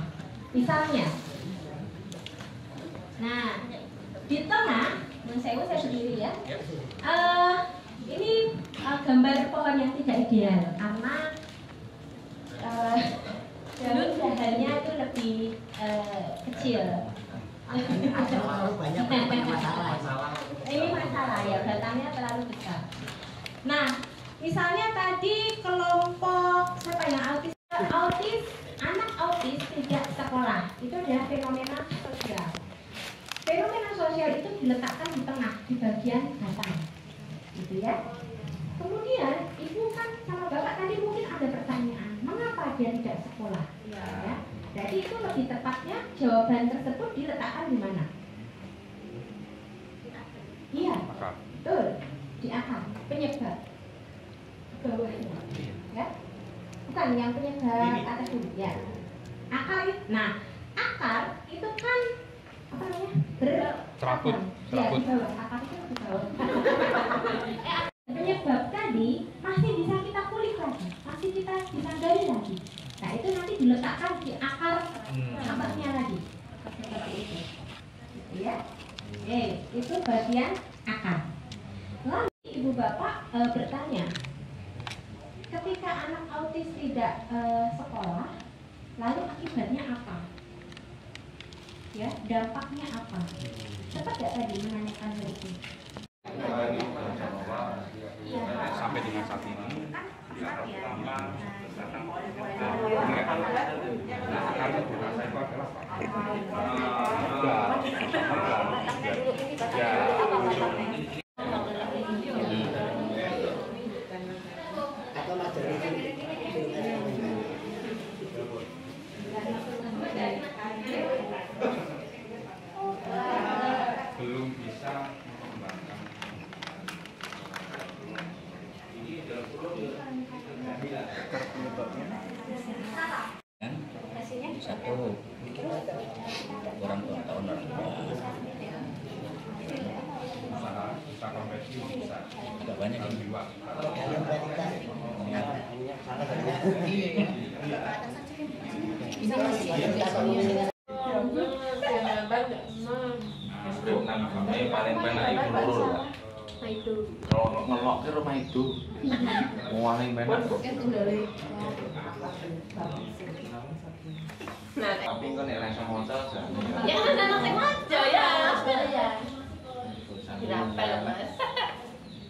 Misalnya, nah di tengah, saya sendiri ya. Ini gambar pohon yang tidak ideal karena dahannya itu lebih kecil. Banyak masalah. Ini masalah ya, batangnya terlalu besar. Nah, misalnya tadi kelompok siapa yang autis, anak autis tidak sekolah, itu adalah fenomena sosial. Fenomena sosial itu diletakkan di tengah, di bagian batang, gitu ya. Kemudian ibu kan sama bapak tadi mungkin ada pertanyaan, mengapa dia tidak sekolah? Ya. Jadi itu lebih tepatnya jawaban tersebut diletakkan di mana? Iya, betul, di akar, penyebab bawahnya, ya, bukan yang penyebab atas dulu, ya. Akar, nah akar itu kan apa namanya?
Serabut.
Ya, di bawah, akar itu di bawah. Penyebab tadi masih bisa kita kulik lagi, masih kita bisa gali lagi. Nah itu nanti diletakkan di akar akarnya lagi, seperti itu, ya. Itu bagian akar. Lalu ibu bapak bertanya, ketika anak autis tidak sekolah, lalu akibatnya apa? Ya, dampaknya apa? Cepat nggak tadi menanyakan hal itu?
Sampai dengan saat ini belum bisa mengembangkan
orang tua tahun orang tua. Tidak banyak yang
paling penak ibu loro. Kalau ngelok ke rumah itu, paling penak. Tapi kan nek langsung motor
Ya kan anak sing maco ya. Dirapel, Mas.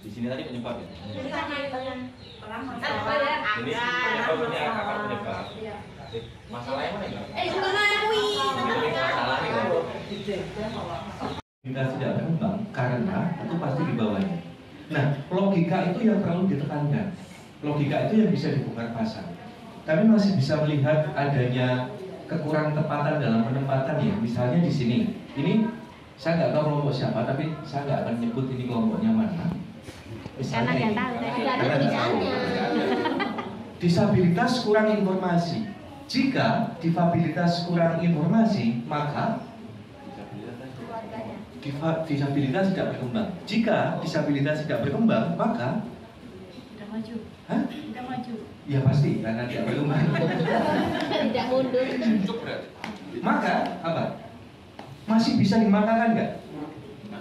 Di sini tadi penyebab ya?
Ini penyebabnya
akar penyebab. Masalahnya mana ya?
Kita tidak berkembang karena itu pasti di bawahnya. Nah, logika itu yang perlu ditekankan. Logika itu yang bisa dibongkar pasang. Kami masih bisa melihat adanya kekurangan tepatan dalam penempatan ya. Misalnya di sini, ini saya nggak tahu kelompok siapa, tapi saya nggak akan nyebut ini kelompoknya mana. Misalnya ini, disabilitas kurang informasi. Jika difabilitas kurang informasi, maka disabilitas tidak berkembang. Jika disabilitas tidak berkembang, maka
tidak maju.
Hah?
Tidak maju.
Ya pasti, karena tidak berkembang.
Tidak mundur.
Maka apa? Masih bisa dimakakan nggak?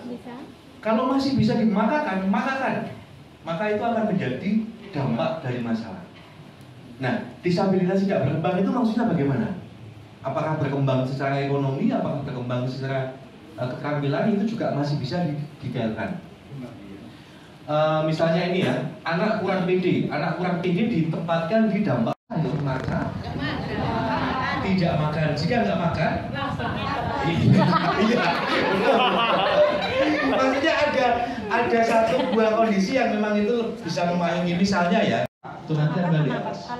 Bisa.
Kalau masih bisa dimakakan, makakan. Maka itu akan menjadi dampak dari masalah. Nah, disabilitas tidak berkembang itu maksudnya bagaimana? Apakah berkembang secara ekonomi, apakah berkembang secara keterampilan, itu juga masih bisa didetailkan. Misalnya ini ya, anak kurang PD ditempatkan di dampak sayur, maka tidak makan. Jika nggak makan, iya. Maksudnya ada satu buah kondisi yang memang itu bisa memahami. Misalnya ya, itu nanti ada di atas.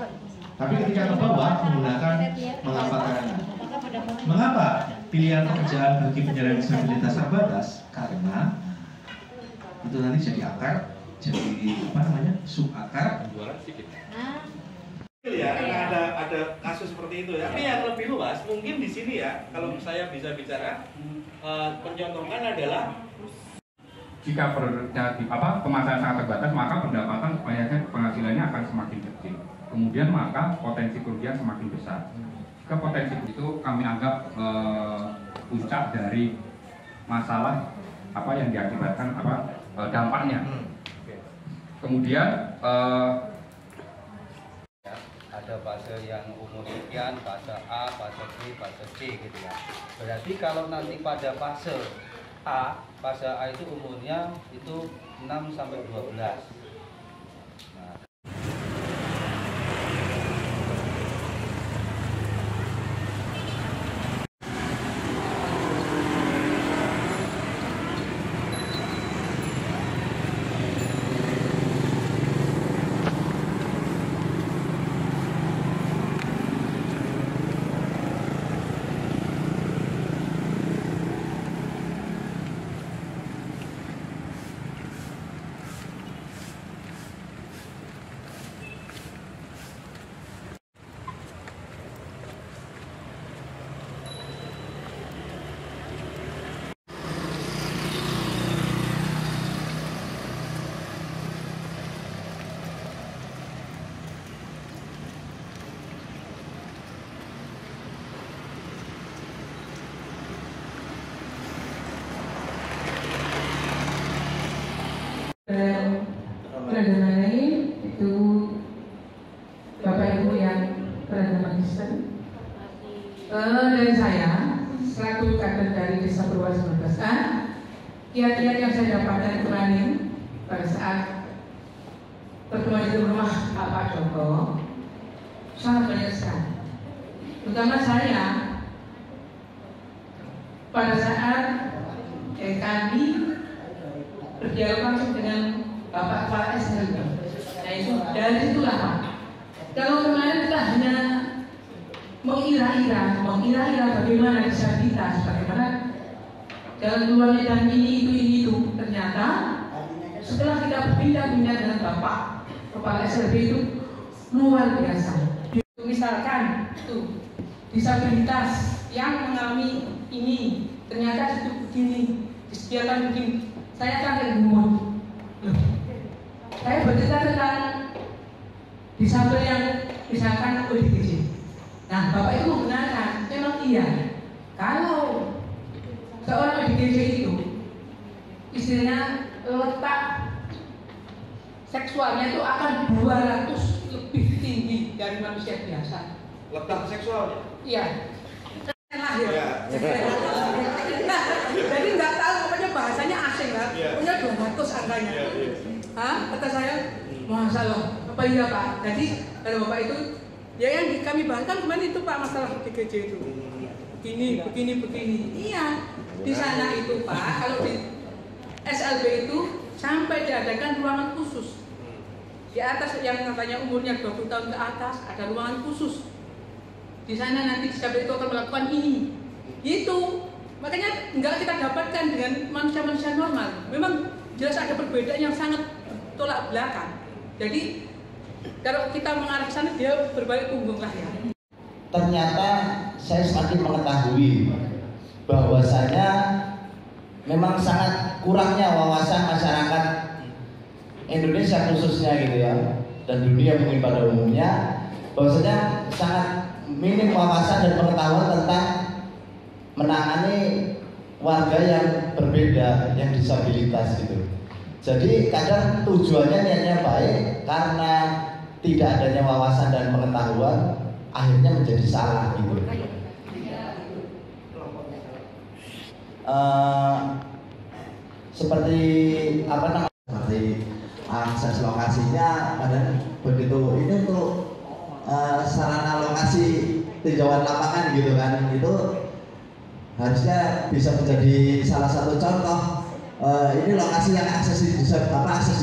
Tapi ketika ke bawah menggunakan mengapa karena. Mengapa pilihan pekerjaan bagi penyandang disabilitas terbatas? Karena itu nanti jadi akar, jadi apa namanya, subakar. Ya, ada kasus seperti itu ya. Tapi yang lebih luas mungkin di sini ya, kalau saya bisa bicara, pencontohan adalah
jika pemasaran sangat terbatas, maka pendapatan penghasilannya akan semakin kecil. Kemudian maka potensi kerugian semakin besar. Jika potensi itu kami anggap puncak dari masalah apa yang diakibatkan dampaknya. Kemudian
ada fase yang umur sekian, fase A, fase B, fase C gitu ya. Berarti kalau nanti pada fase A itu umurnya itu 6 sampai 12.
Dan teman-teman lain itu Bapak Ibu yang beragama Kristen, dan saya selaku kader dari Desa Purwa 19A, kiat-kiat yang saya dapatkan kemarin pada saat pertemuan di rumah Pak Joko sangat banyak sekali. Terutama saya pada saat kami berdialog langsung dengan Bapak Kepala SLB. Nah itu dari situlah Pak. Kalau kemarin kita hanya mengira-ira bagaimana disabilitas, bagaimana jalan keluar medan ini itu, ternyata setelah kita berpindah-pindah dengan Bapak Kepala SLB itu luar biasa. Misalkan itu disabilitas yang mengalami ini, ternyata itu begini, disediakan begini. Saya sampai gumun. Saya bercerita tentang disabel yang misalkan ODGJ. Nah, Bapak itu menggunakan, memang iya. Kalau seorang ODGJ itu istilahnya letak seksualnya itu akan 200 lebih tinggi dari manusia biasa.
Letak seksualnya?
Iya. Lahir. Nah, jadi nggak tahu, pokoknya bahasanya asing kan. Punya 200 angkanya. Hah? Kata saya, Masya Allah, apa iya Pak? Jadi kata Bapak itu, ya yang kami bahas kan kemarin itu Pak, masalah ODGJ itu. Begini. Iya. Di sana itu Pak, kalau di SLB itu sampai diadakan ruangan khusus. Di atas yang katanya umurnya 20 tahun ke atas ada ruangan khusus. Di sana nanti disabel itu akan melakukan ini. Itu makanya enggak kita dapatkan dengan manusia-manusia normal. Memang jelas ada perbedaan yang sangat tolak belakang. Jadi kalau kita mengarah ke sana dia berbalik punggung lah ya.
Ternyata saya semakin mengetahui bahwasanya memang sangat kurangnya wawasan masyarakat Indonesia khususnya gitu ya, dan dunia mungkin pada umumnya, bahwasanya sangat minim wawasan dan pengetahuan tentang menangani warga yang berbeda, yang disabilitas gitu. Jadi kadang tujuannya niatnya baik, karena tidak adanya wawasan dan pengetahuan akhirnya menjadi salah gitu. Seperti apa namanya? Seperti akses lokasinya, padahal begitu ini untuk sarana lokasi tinjauan lapangan gitu kan, itu harusnya bisa menjadi salah satu contoh. Ini lokasi yang akses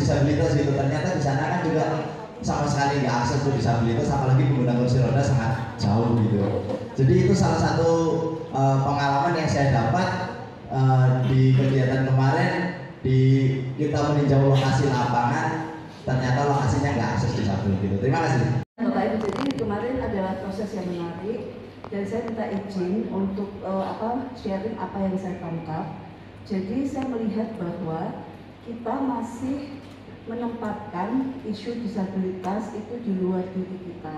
disabilitas gitu. Ternyata di sana kan juga sama sekali nggak akses untuk disabilitas, apalagi pengguna kursi roda sangat jauh gitu. Jadi itu salah satu pengalaman yang saya dapat di kegiatan kemarin. Kita meninjau lokasi lapangan, ternyata lokasinya nggak akses disabilitas gitu. Terima kasih.
Bapak Ibu, jadi kemarin adalah proses yang menarik dan saya minta izin untuk sharing apa yang saya tangkap. Jadi saya melihat bahwa kita masih menempatkan isu disabilitas itu di luar diri kita.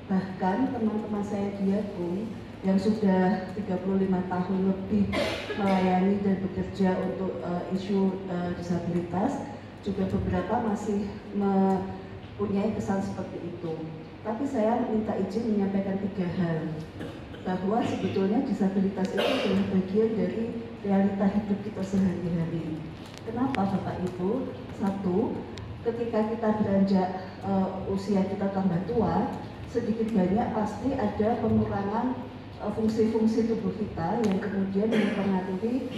Bahkan teman-teman saya di Agung yang sudah 35 tahun lebih melayani dan bekerja untuk isu disabilitas, juga beberapa masih mempunyai kesan seperti itu. Tapi saya minta izin menyampaikan 3 hal, bahwa sebetulnya disabilitas itu adalah bagian dari realita hidup kita sehari-hari. Kenapa Bapak Ibu? Satu, ketika kita beranjak usia kita tambah tua, sedikit banyak pasti ada pengurangan fungsi-fungsi tubuh kita yang kemudian mempengaruhi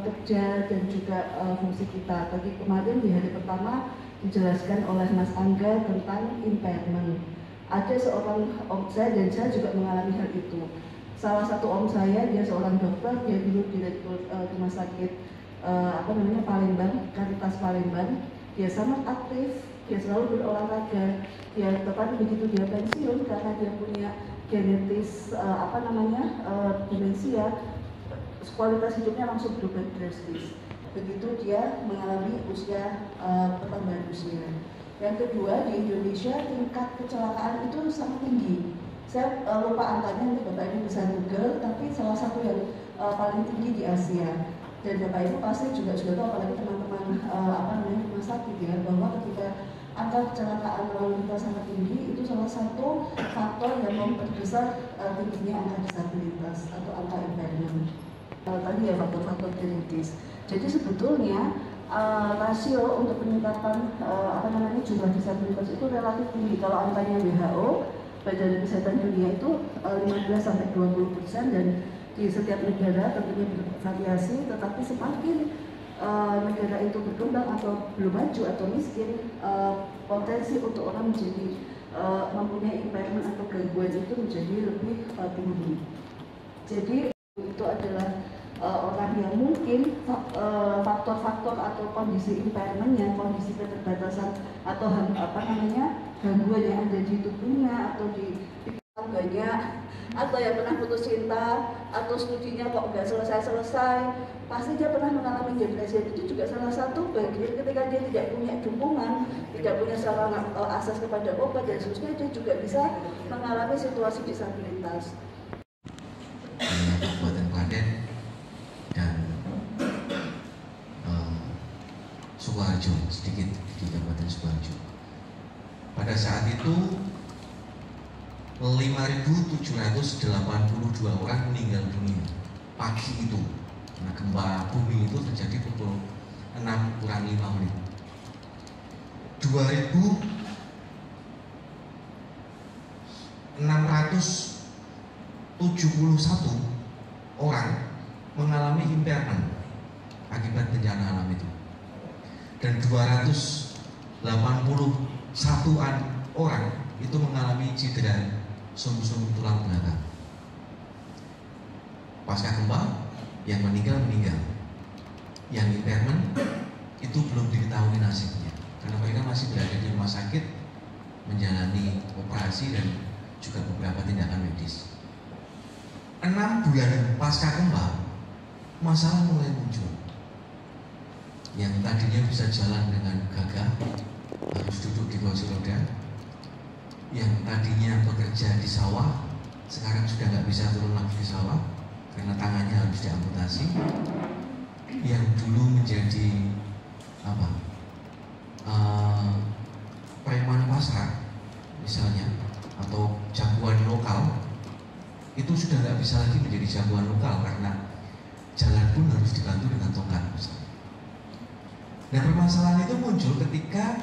kerja dan juga fungsi kita. Tadi kemarin di hari pertama dijelaskan oleh Mas Angga tentang impairment. Ada seorang om saya dan saya juga mengalami hal itu. Salah satu om saya, dia seorang dokter, dia dulu direktur rumah sakit Palembang, Karitas Palembang. Dia sangat aktif, dia selalu berolahraga. Dia tetapi begitu dia pensiun karena dia punya genetis demensia, kualitas hidupnya langsung berubah drastis. Begitu dia mengalami pertambahan usia. Yang kedua, di Indonesia tingkat kecelakaan itu sangat tinggi. Saya lupa angkanya, nanti Bapak Ibu bisa Google, tapi salah satu yang paling tinggi di Asia. Dan Bapak Ibu pasti juga sudah tahu, apalagi teman-teman rumah sakit ya, bahwa ketika angka kecelakaan lalu lintas sangat tinggi, itu salah satu faktor yang memperbesar tingginya angka disabilitas atau angka impairment. Tadi ya faktor-faktor genetis. Jadi sebetulnya rasio untuk peningkatan jumlah disabilitas itu relatif tinggi. Kalau angkanya WHO, Badan Kesehatan Dunia itu 15-20%, dan di setiap negara tentunya bervariasi, tetapi semakin negara itu berkembang atau belum maju atau miskin, potensi untuk orang menjadi mempunyai impairment atau gangguan itu menjadi lebih tinggi. Jadi itu adalah orang yang mungkin faktor-faktor atau kondisi impairmentnya, kondisi keterbatasan atau gangguan yang ada di tubuhnya atau di pikiran terlalu banyak, atau yang pernah putus cinta, atau studinya kok nggak selesai-selesai, pasti dia pernah mengalami depresi. Itu juga salah satu bagian ketika dia tidak punya dukungan, tidak punya sarana akses kepada obat dan seterusnya, dia juga bisa mengalami situasi disabilitas.
Kabupaten Klaten dan Sukoharjo, sedikit di Kabupaten Sukoharjo. Pada saat itu 5.782 orang meninggal dunia pagi itu. Nah, gempa bumi itu terjadi pukul 6:05. 2.671 orang mengalami impairment akibat bencana alam itu, dan 281-an orang itu mengalami cedera sum-sum tulang belakang. Pasca gempa, yang meninggal, yang impairment itu belum diketahui nasibnya, karena mereka masih berada di rumah sakit menjalani operasi dan juga beberapa tindakan medis. 6 bulan pasca gempa, masalah mulai muncul. Yang tadinya bisa jalan dengan gagah harus duduk di kursi roda. Yang tadinya bekerja di sawah sekarang sudah nggak bisa turun lagi di sawah karena tangannya harus diamputasi. Yang dulu menjadi preman pasar misalnya, atau jagoan lokal, itu sudah nggak bisa lagi menjadi jagoan lokal karena jalan pun harus dibantu dengan tongkat misalnya. Nah, permasalahan itu muncul ketika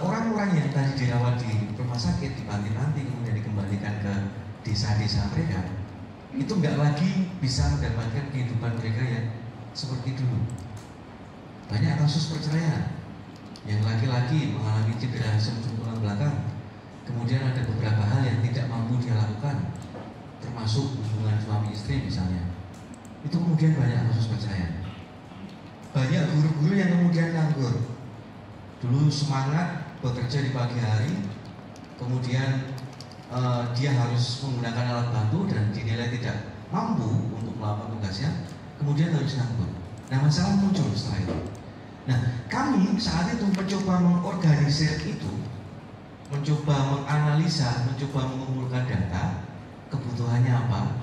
orang-orang yang tadi dirawat di rumah sakit, di panti-panti, kemudian dikembalikan ke desa-desa mereka, itu nggak lagi bisa mendapatkan kehidupan mereka yang seperti dulu. Banyak kasus perceraian, yang laki-laki mengalami cedera sum-sum tulang belakang, kemudian ada beberapa hal yang tidak mampu dia lakukan, termasuk hubungan suami istri misalnya. Itu kemudian banyak kasus perceraian. Banyak guru-guru yang kemudian nganggur. Dulu semangat bekerja di pagi hari, kemudian dia harus menggunakan alat bantu dan dinilai tidak mampu untuk melakukan tugasnya, kemudian harus nganggur. Nah, masalah muncul setelah itu. Nah, kami saat itu mencoba mengorganisir itu, mencoba menganalisa, mencoba mengumpulkan data, kebutuhannya apa,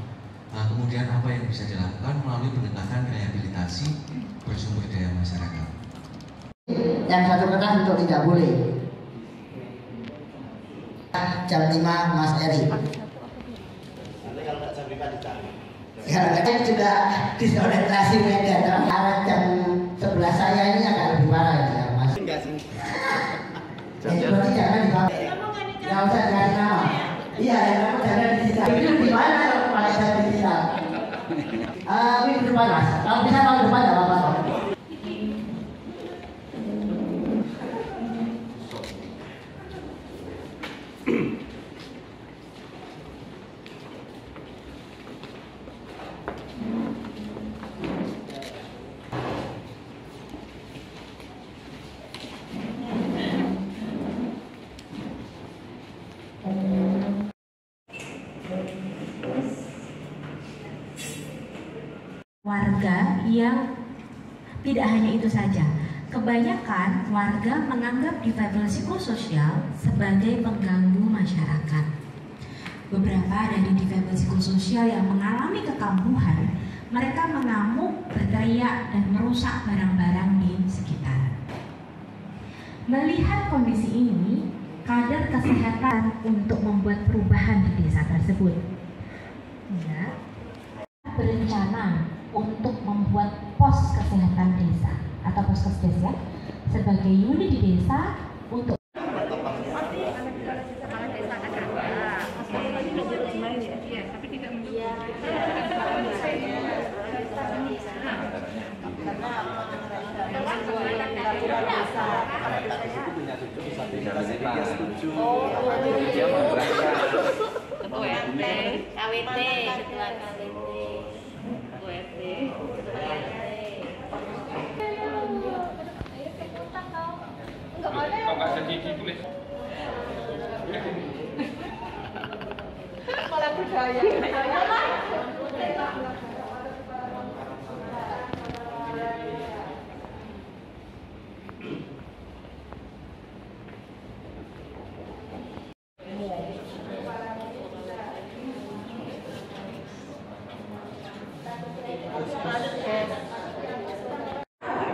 kemudian apa yang bisa dilakukan melalui pendekatan rehabilitasi bersumber daya masyarakat.
Yang satu kertas untuk tidak boleh. Jam 5 Mas Eri. Kalau saya juga disorientasi media, arah jam 11 saya ini agak lebih parah ya Mas. Jadi berarti jangan dipakai. Nggak usah dikasih nama. Iya, yang kamu jangan digital. Itu di mana kalau pakai jam digital? Minggu depan Mas. Kalau bisa tahun depan nggak apa-apa.
Warga yang tidak hanya itu saja, kebanyakan warga menganggap difabel psikososial sebagai pengganggu masyarakat. Beberapa dari difabel psikososial yang mengalami kekambuhan, mereka mengamuk, berteriak, dan merusak barang-barang di sekitar. Melihat kondisi ini, kader kesehatan untuk membuat perubahan di desa tersebut. Ya, berencana untuk membuat pos kesehatan desa atau poskes desa sebagai unit di desa untuk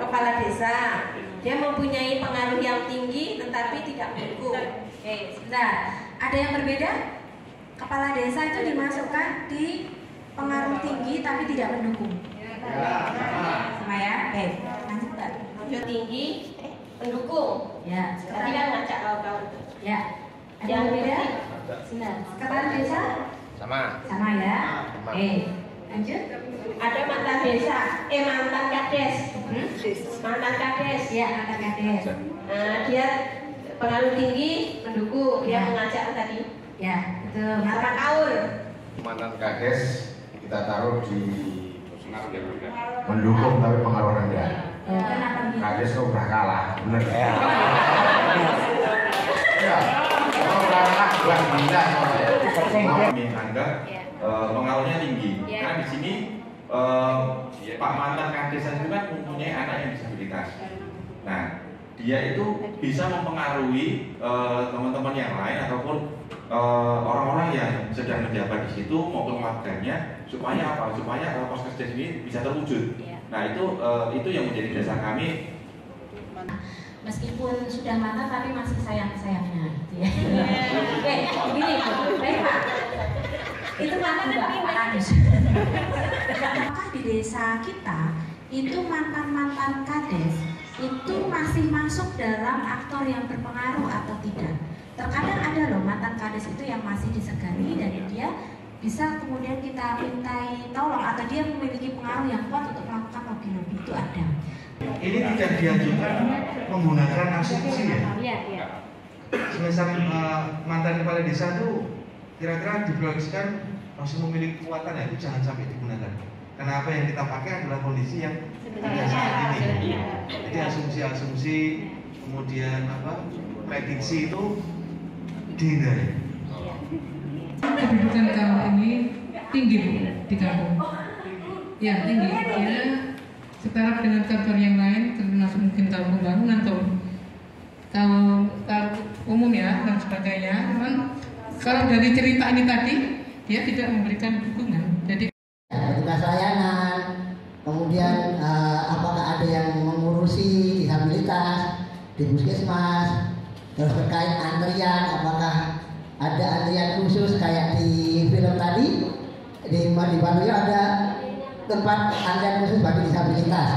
Kepala desa, dia mempunyai pengaruh yang tinggi tetapi tidak mendukung. Oke, sebentar. Ada yang berbeda? Kepala desa itu dimasukkan di pengaruh tinggi tapi tidak mendukung. Sama ya? Oke, lanjut Mbak. Tinggi, pendukung. Ya, tadi kan ngajak kawan-kawan. Ya. Ada yang beda? Sebentar. Kepala desa? Sama ya. Lanjut. Ada mantan desa, mantan kades. Mantan kades, ya mantan kades. Dia pengaruh tinggi, mendukung. Dia mengajak tadi. Ya, betul. Mantan kaul.
Mantan kades kita taruh di mendukung tapi pengaruh rendah. Kades kok udah kalah, bener ya? Ya, kalau kalah bukan gila soalnya. Kami anggap pengaruhnya tinggi. Karena di sini Pak mantan kades itu kan mempunyai anak yang disabilitas. Nah, dia itu bisa mempengaruhi teman-teman yang lain ataupun orang-orang yang sedang menjabat di situ maupun warganya supaya apa? Supaya Poskesdes ini bisa terwujud. Nah, itu yang menjadi dasar kami.
Meskipun sudah matang tapi masih sayang-sayangnya gitu ya. Oke, begini baik Pak. Itu mantan Pak Kades. Apakah di desa kita itu mantan-mantan kades itu masih masuk dalam aktor yang berpengaruh atau tidak? Terkadang ada loh mantan kades itu yang masih disegani dan dia bisa kemudian kita mintai tolong atau dia memiliki pengaruh yang kuat untuk melakukan lobby-lobby, itu ada.
Ini tidak diajukan menggunakan asumsi ya?
Iya.
Semisal mantan kepala desa itu kira-kira diproyeksikan masih memiliki kekuatan ya, itu jangan sampai digunakan. Karena apa yang kita pakai adalah kondisi yang tidak seperti ini. Jadi asumsi-asumsi kemudian prediksi itu dihindari.
Kedudukan kaum ini tinggi Bu di kampung. Ya tinggi. Dia setara dengan kantor yang lain, termasuk mungkin kaum pembangunan atau kaum umum ya dan sebagainya. Cuman kalau dari cerita ini tadi dia tidak memberikan dukungan. Jadi
petugas layanan, kemudian apakah ada yang mengurusi disabilitas di puskesmas, terus terkait antrian, apakah ada antrian khusus kayak di film tadi di Baduyo ada tempat antrian khusus bagi disabilitas.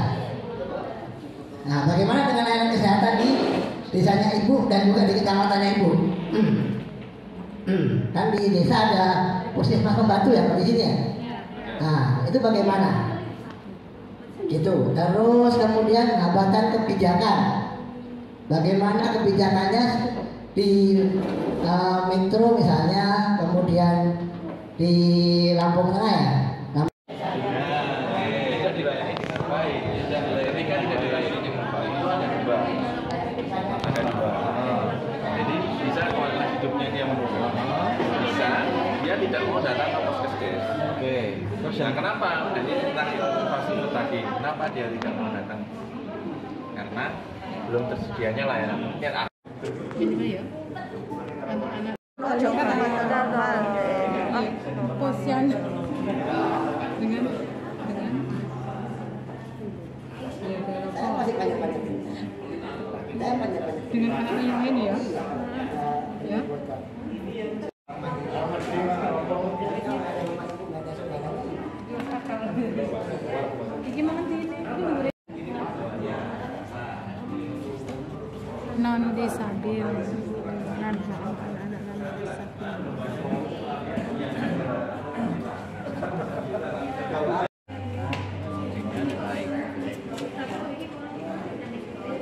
Nah, bagaimana dengan layanan kesehatan di desanya Ibu dan juga di kecamatannya Ibu? Kan di desa ada puskesmas pembantu ya di sini ya. Nah, itu bagaimana? Itu. Terus kemudian hambatan kebijakan. Bagaimana kebijakannya di Metro misalnya, kemudian di Lampung Tengah ya.
Jadi bisa kualitas hidupnya dia menurun, bisa dia tidak mau datang ke Poskesdes. Oke. Nah, kenapa? Jadi tentang inovasi itu tadi, kenapa dia tidak mau datang? Karena belum tersedianya layanan.
ini ya. Anak-anak posisian dengan dengan anak yang lain ya. Ya. Gimana sih ini? Non disabil, non anak-anak non disabil.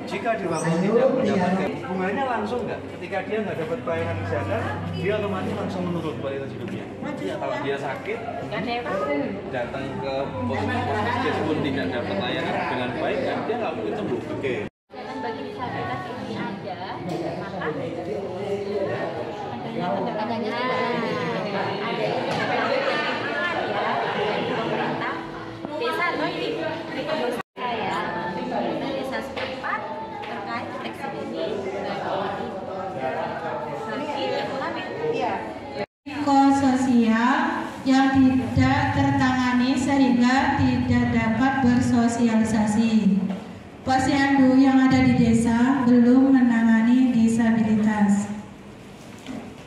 Jika di waktu tidak mendapatkan hubungannya langsung nggak? Ketika dia nggak dapat pelayanan kesehatan, dia otomatis langsung menurun kualitas hidupnya. Ya, kalau dia sakit, datang ke Poskesdes pun tidak dapat layanan dengan baik, kan dia nggak mungkin sembuh. Oke.
Dan bagi disabilitas ini ada, maka adanya ada pemerintah desa atau di saya desa setempat terkait deteksi dini
Psikososial yang tidak tertangani sehingga tidak
tidak dapat bersosialisasi. Posyandu yang ada di desa belum menangani disabilitas.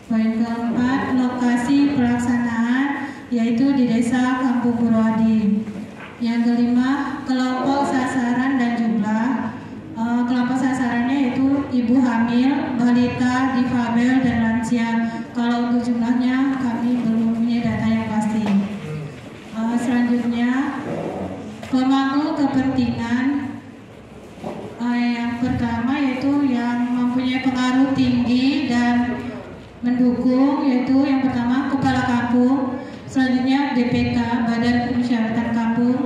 Poin keempat, lokasi pelaksanaan yaitu di desa Kampung Purwadi. Yang kelima, kelompok sasaran dan jumlah. Kelompok sasarannya yaitu ibu hamil, balita, difabel, dan lansia. Kalau untuk jumlahnya kami belum punya data yang pasti. Selanjutnya, pemangku kepentingan. Yang pertama yaitu yang mempunyai pengaruh tinggi dan mendukung, yaitu yang pertama kepala kampung, selanjutnya BPK, Badan Permusyawaratan Kampung,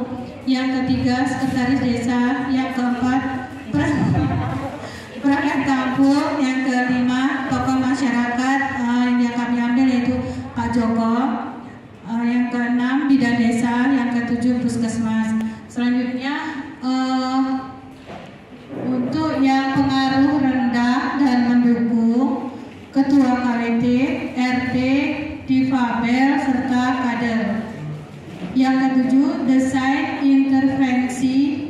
yang ketiga sekretaris desa, yang keempat perangkat kampung, yang kelima tokoh masyarakat yang kami ambil yaitu Pak Joko, yang keenam bidan desa, yang ketujuh puskesmas. Selanjutnya untuk yang pengaruh rendah dan mendukung, ketua KWT, RT, difabel, serta kader. Yang ketujuh, desain intervensi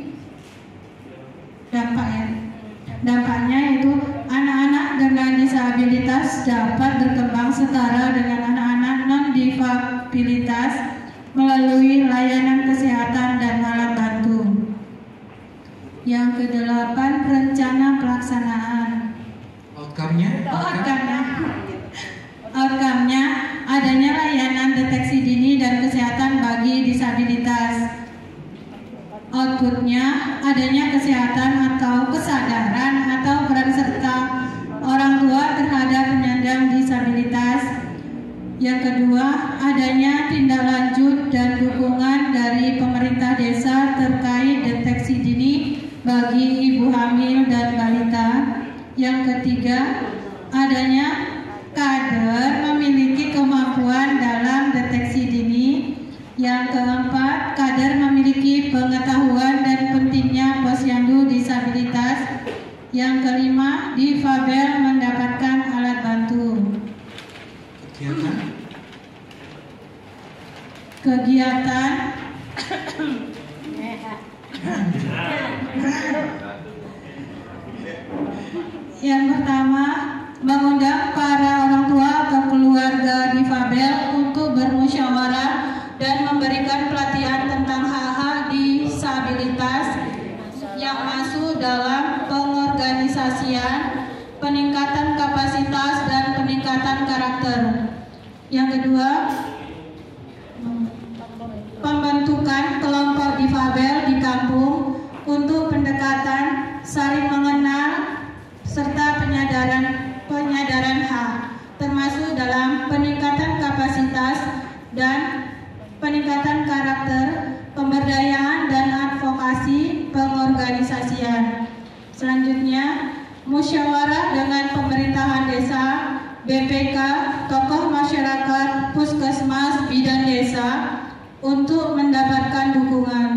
dampaknya yaitu anak-anak dengan disabilitas dapat berkembang setara dengan anak-anak non-difabilitas melalui layanan kesehatan dan alat bantu. Yang kedelapan, rencana pelaksanaan. Outcome-nya adanya layanan deteksi dini dan kesehatan bagi disabilitas. Outputnya adanya kesehatan atau kesadaran atau peran serta orang tua terhadap penyandang disabilitas. Yang kedua, adanya tindak lanjut dan dukungan dari pemerintah desa terkait deteksi dini bagi ibu hamil dan balita. Yang ketiga, adanya kader memiliki kemampuan dalam deteksi dini. Yang keempat, kader memiliki pengetahuan dan pentingnya posyandu disabilitas. Yang kelima, difabel mendapatkan alat bantu. Kegiatan yang pertama, mengundang para orang tua atau keluarga difabel untuk bermusyawarah dan memberikan pelatihan tentang hak-hak disabilitas yang masuk dalam pengorganisasian, peningkatan kapasitas, dan peningkatan karakter. Yang kedua, pembentukan kelompok difabel di kampung untuk pendekatan saling mengenal serta penyadaran hak, termasuk dalam peningkatan kapasitas dan peningkatan karakter, pemberdayaan dan advokasi pengorganisasian. Selanjutnya, musyawarah dengan pemerintahan desa, BPK, tokoh masyarakat, puskesmas, bidan desa untuk mendapatkan dukungan.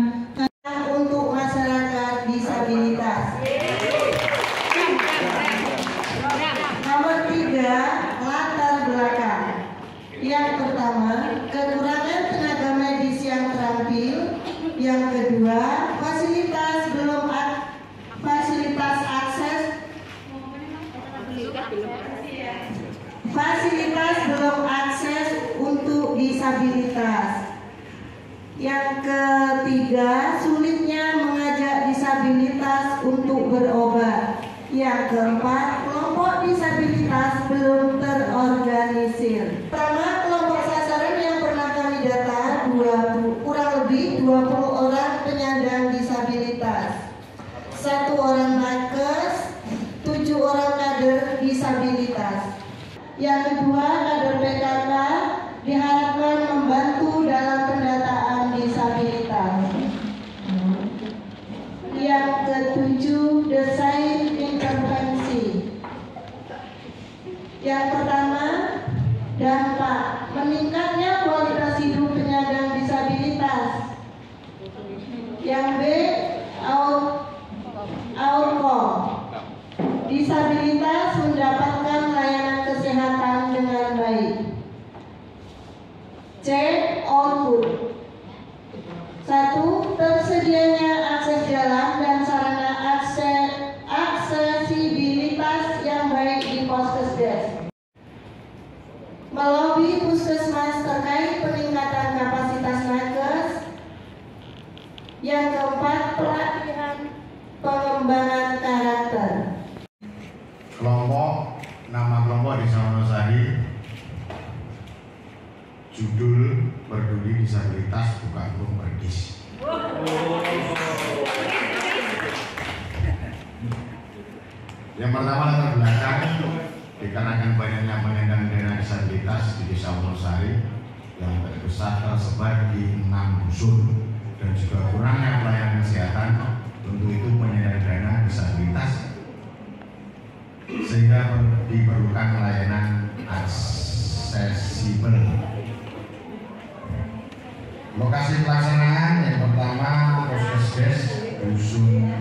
Untuk masyarakat disabilitas. Nomor 3, latar belakang. Yang pertama, kekurangan tenaga medis yang terampil. Yang kedua, fasilitas belum akses untuk disabilitas. Yang ketiga, sulitnya mengajak disabilitas untuk berobat. Yang keempat, kelompok disabilitas belum terorganisir. Pertama, kelompok sasaran yang pernah kami data kurang lebih 20 orang penyandang disabilitas, 1 orang nakes, 7 orang kader disabilitas. Yang kedua, kader PKK diharapkan membantu dalam pendataan disabilitas. Yang ketujuh, desain intervensi. Yang pertama, dampak meningkatnya kualitas hidup penyandang disabilitas. Yang B, outcome disabilitas mendapatkan layanan kesehatan dengan baik. C, output. 1, Yang keempat, pelatihan pengembangan karakter.
Nama kelompok Desa Wonosari, judul Peduli Disabilitas Buka Burung Perdis. Yang pertama, latar belakang dikarenakan banyaknya penyandang disabilitas di Desa Wonosari yang tersebar di 6 dusun dan juga kurangnya pelayanan kesehatan, untuk itu penyandang disabilitas, sehingga diperlukan layanan aksesibel. Lokasi pelaksanaan yang pertama Puskesdes Dusun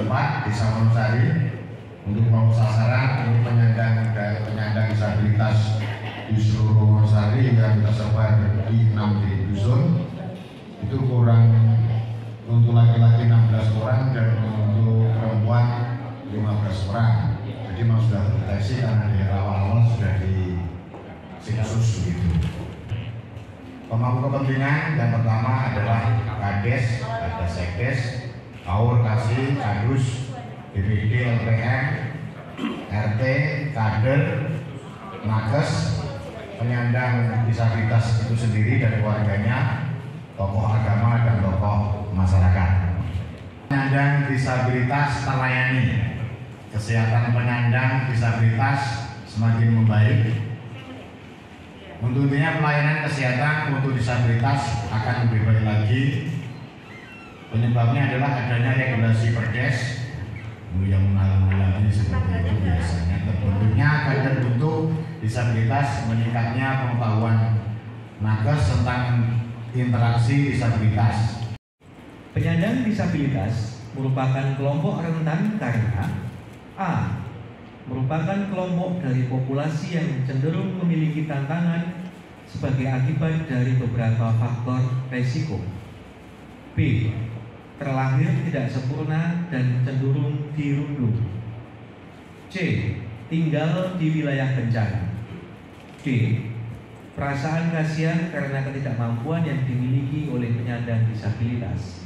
4 Desa Wonosari. Untuk kelompok sasaran ini penyandang disabilitas di seluruh Wonosari yang tersebar di 6 dusun. Itu kurang untuk laki-laki 16 orang dan untuk perempuan 15 orang. Jadi memang sudah terdeteksi karena di awal-awal sudah di sensus begitu. Pemangku kepentingan yang pertama adalah Kades, ada Sekdes, Kaur, Kasih, Kadus, DPD, LPM, RT, Kader, Nakes, penyandang disabilitas itu sendiri dan keluarganya, tokoh agama dan tokoh masyarakat. Penyandang disabilitas terlayani, kesehatan penyandang disabilitas semakin membaik. Tentunya pelayanan kesehatan untuk disabilitas akan lebih baik lagi. Penyebabnya adalah adanya regulasi Perdes yang menghalang-halangi seperti itu biasanya. Terbentuknya kader untuk disabilitas, meningkatnya pengetahuan nakes tentang interaksi disabilitas.
Penyandang disabilitas merupakan kelompok rentan karena A. merupakan kelompok dari populasi yang cenderung memiliki tantangan sebagai akibat dari beberapa faktor resiko. B. terlahir tidak sempurna dan cenderung dirundung. C. tinggal di wilayah bencana. D. perasaan kasihan karena ketidakmampuan yang dimiliki oleh penyandang disabilitas.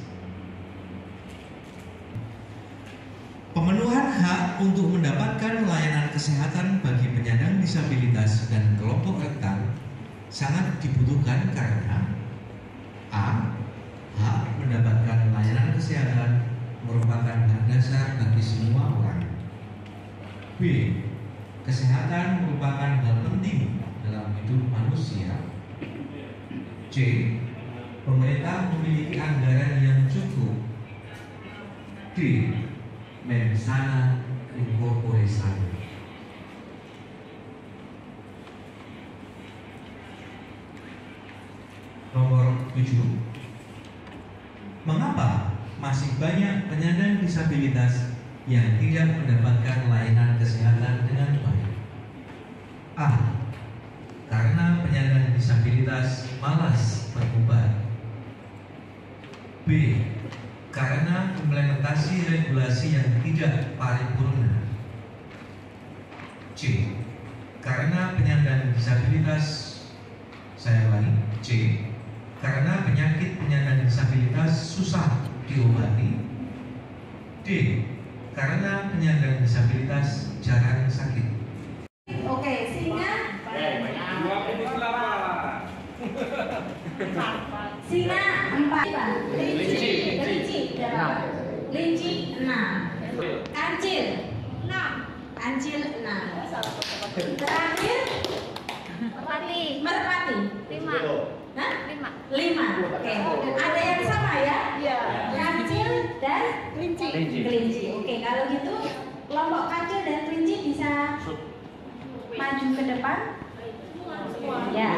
Pemenuhan hak untuk mendapatkan layanan kesehatan bagi penyandang disabilitas dan kelompok rentan sangat dibutuhkan karena A. hak mendapatkan layanan kesehatan merupakan hak dasar bagi semua orang. B. kesehatan merupakan hal penting dalam hidup manusia. C. pemerintah memiliki anggaran yang cukup. D. mens sana in corpore sano. Nomor 7. Mengapa masih banyak penyandang disabilitas yang tidak mendapatkan layanan kesehatan dengan baik? A. karena penyandang disabilitas malas berobat. B. karena implementasi regulasi yang tidak paripurna. C. karena penyandang disabilitas, saya ulangi, C. karena penyakit penyandang disabilitas susah diobati. D. karena penyandang disabilitas jarang sakit.
Oke, singa. Singa 4. Kelinci 6. Kancil 6. Kancil 6. Terakhir merpati 5. Hah? 5. Oke. Ada yang sama ya? Iya. Kancil dan kelinci. Oke, kalau gitu kelompok kancil dan kelinci bisa maju ke depan. Ya.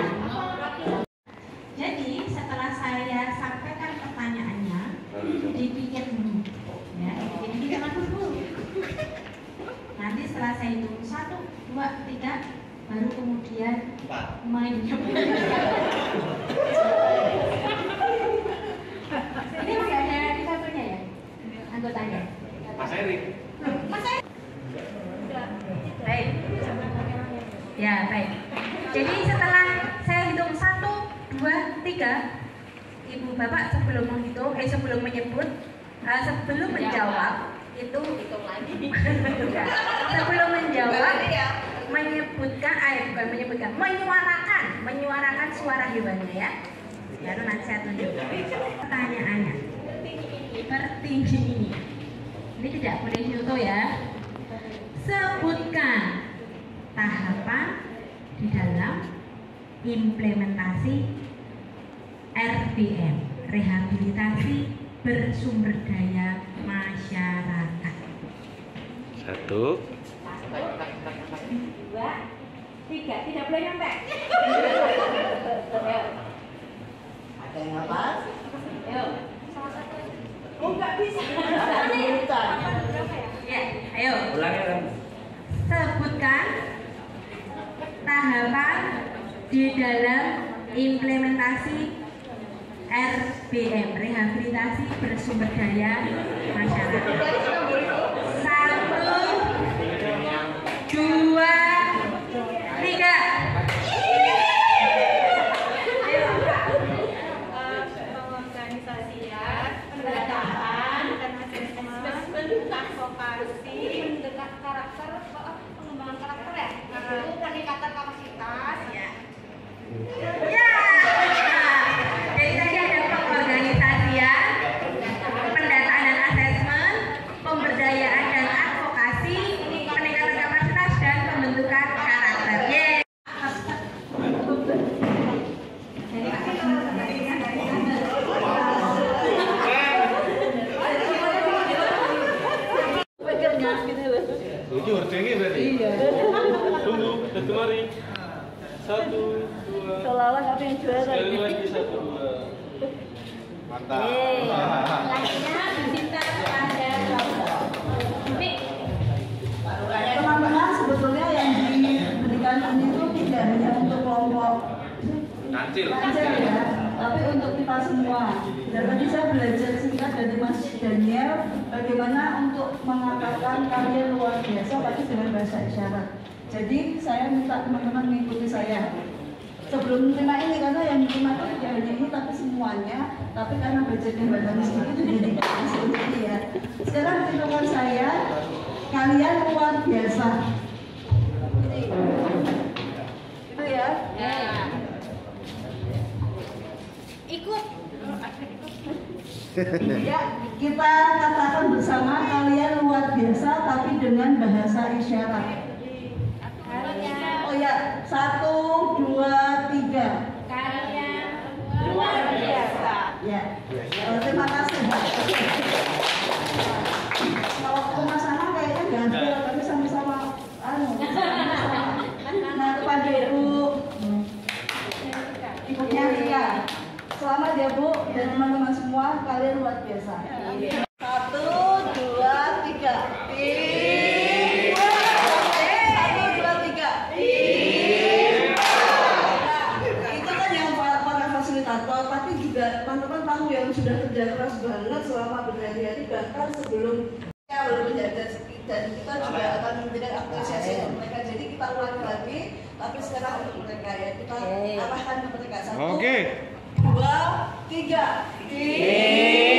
Jadi setelah saya sampaikan pertanyaannya, dipikir dulu, ya, dipikir dulu. Nanti setelah saya hitung 1, 2, 3, baru kemudian main. Ini masih ada disabelnya ya, anggotanya.
Mas Erik.
Mas Erik. Baik. Ya baik. Jadi setelah saya hitung 1, 2, 3, Ibu Bapak sebelum menghitung, sebelum menyebut, sebelum menjawab itu hitung lagi. Sebelum menjawab, menyebutkan, bukan menyebutkan, menyuarakan suara hewannya ya. Lalu nanti saya tunjuk. Pertanyaannya, tertinggi ini. Ini tidak boleh foto ya. Sebutkan tahapan di dalam implementasi RBM, rehabilitasi bersumber daya masyarakat.
1,
2, 3, tidak boleh nyampe.
Ada yang apa?
Ayo. Oh, nggak bisa. Ya, ayo. Sebutkan tahapan di dalam implementasi RBM, rehabilitasi bersumber daya masyarakat. 1, 2, 3.
Pengorganisasian, pendataan, advokasi, mendekat karakter, pengembangan karakter ya, peningkatan kapasitas.
Ya. Jadi tadi ada pengorganisasian, pendataan dan asesmen, pemberdayaan dan advokasi, peningkatan kapasitas dan pembentukan karakter.
Kemari 1, 2.
Seolah-olah nggak pengen juara.
Sekali lagi 1, 2.
Mantap.
Lainnya diminta kepada
Teman-teman, sebetulnya yang diberikan ini itu tidak hanya untuk kelompok
Kancil
ya, tapi untuk kita semua. Dan tadi saya belajar singkat dari Mas Daniel bagaimana untuk mengatakan karya luar biasa tapi dengan bahasa isyarat. Jadi saya minta teman-teman mengikuti saya. Sebelum terima ini, karena yang diterima itu tidak hanya ini tapi semuanya. Tapi karena budgetnya badan sedikit itu jadi tidak bisa ini ya. Sekarang hitungan saya, kalian luar biasa. Itu ya.
ikut.
Ya, kita katakan bersama kalian luar biasa tapi dengan bahasa isyarat. Oh ya, 1, 2, 3.
Kalian luar biasa.
Ya, terima kasih. Kalau sama-sama kayaknya ganjil, tapi sama-sama Nah, kepada Ibu Ibunya Rika. Selamat ya Bu dan teman-teman semua, kalian luar biasa. 1, 2, 3. Tapi juga teman-teman tahu yang sudah kerja keras banget selama berhari-hari, bahkan sebelum belum menjaga, dan kita juga akan memberikan apresiasi untuk mereka. Jadi kita ulangi lagi, tapi sekarang untuk mereka ya kita arahkan ke mereka. 1, 2, 3.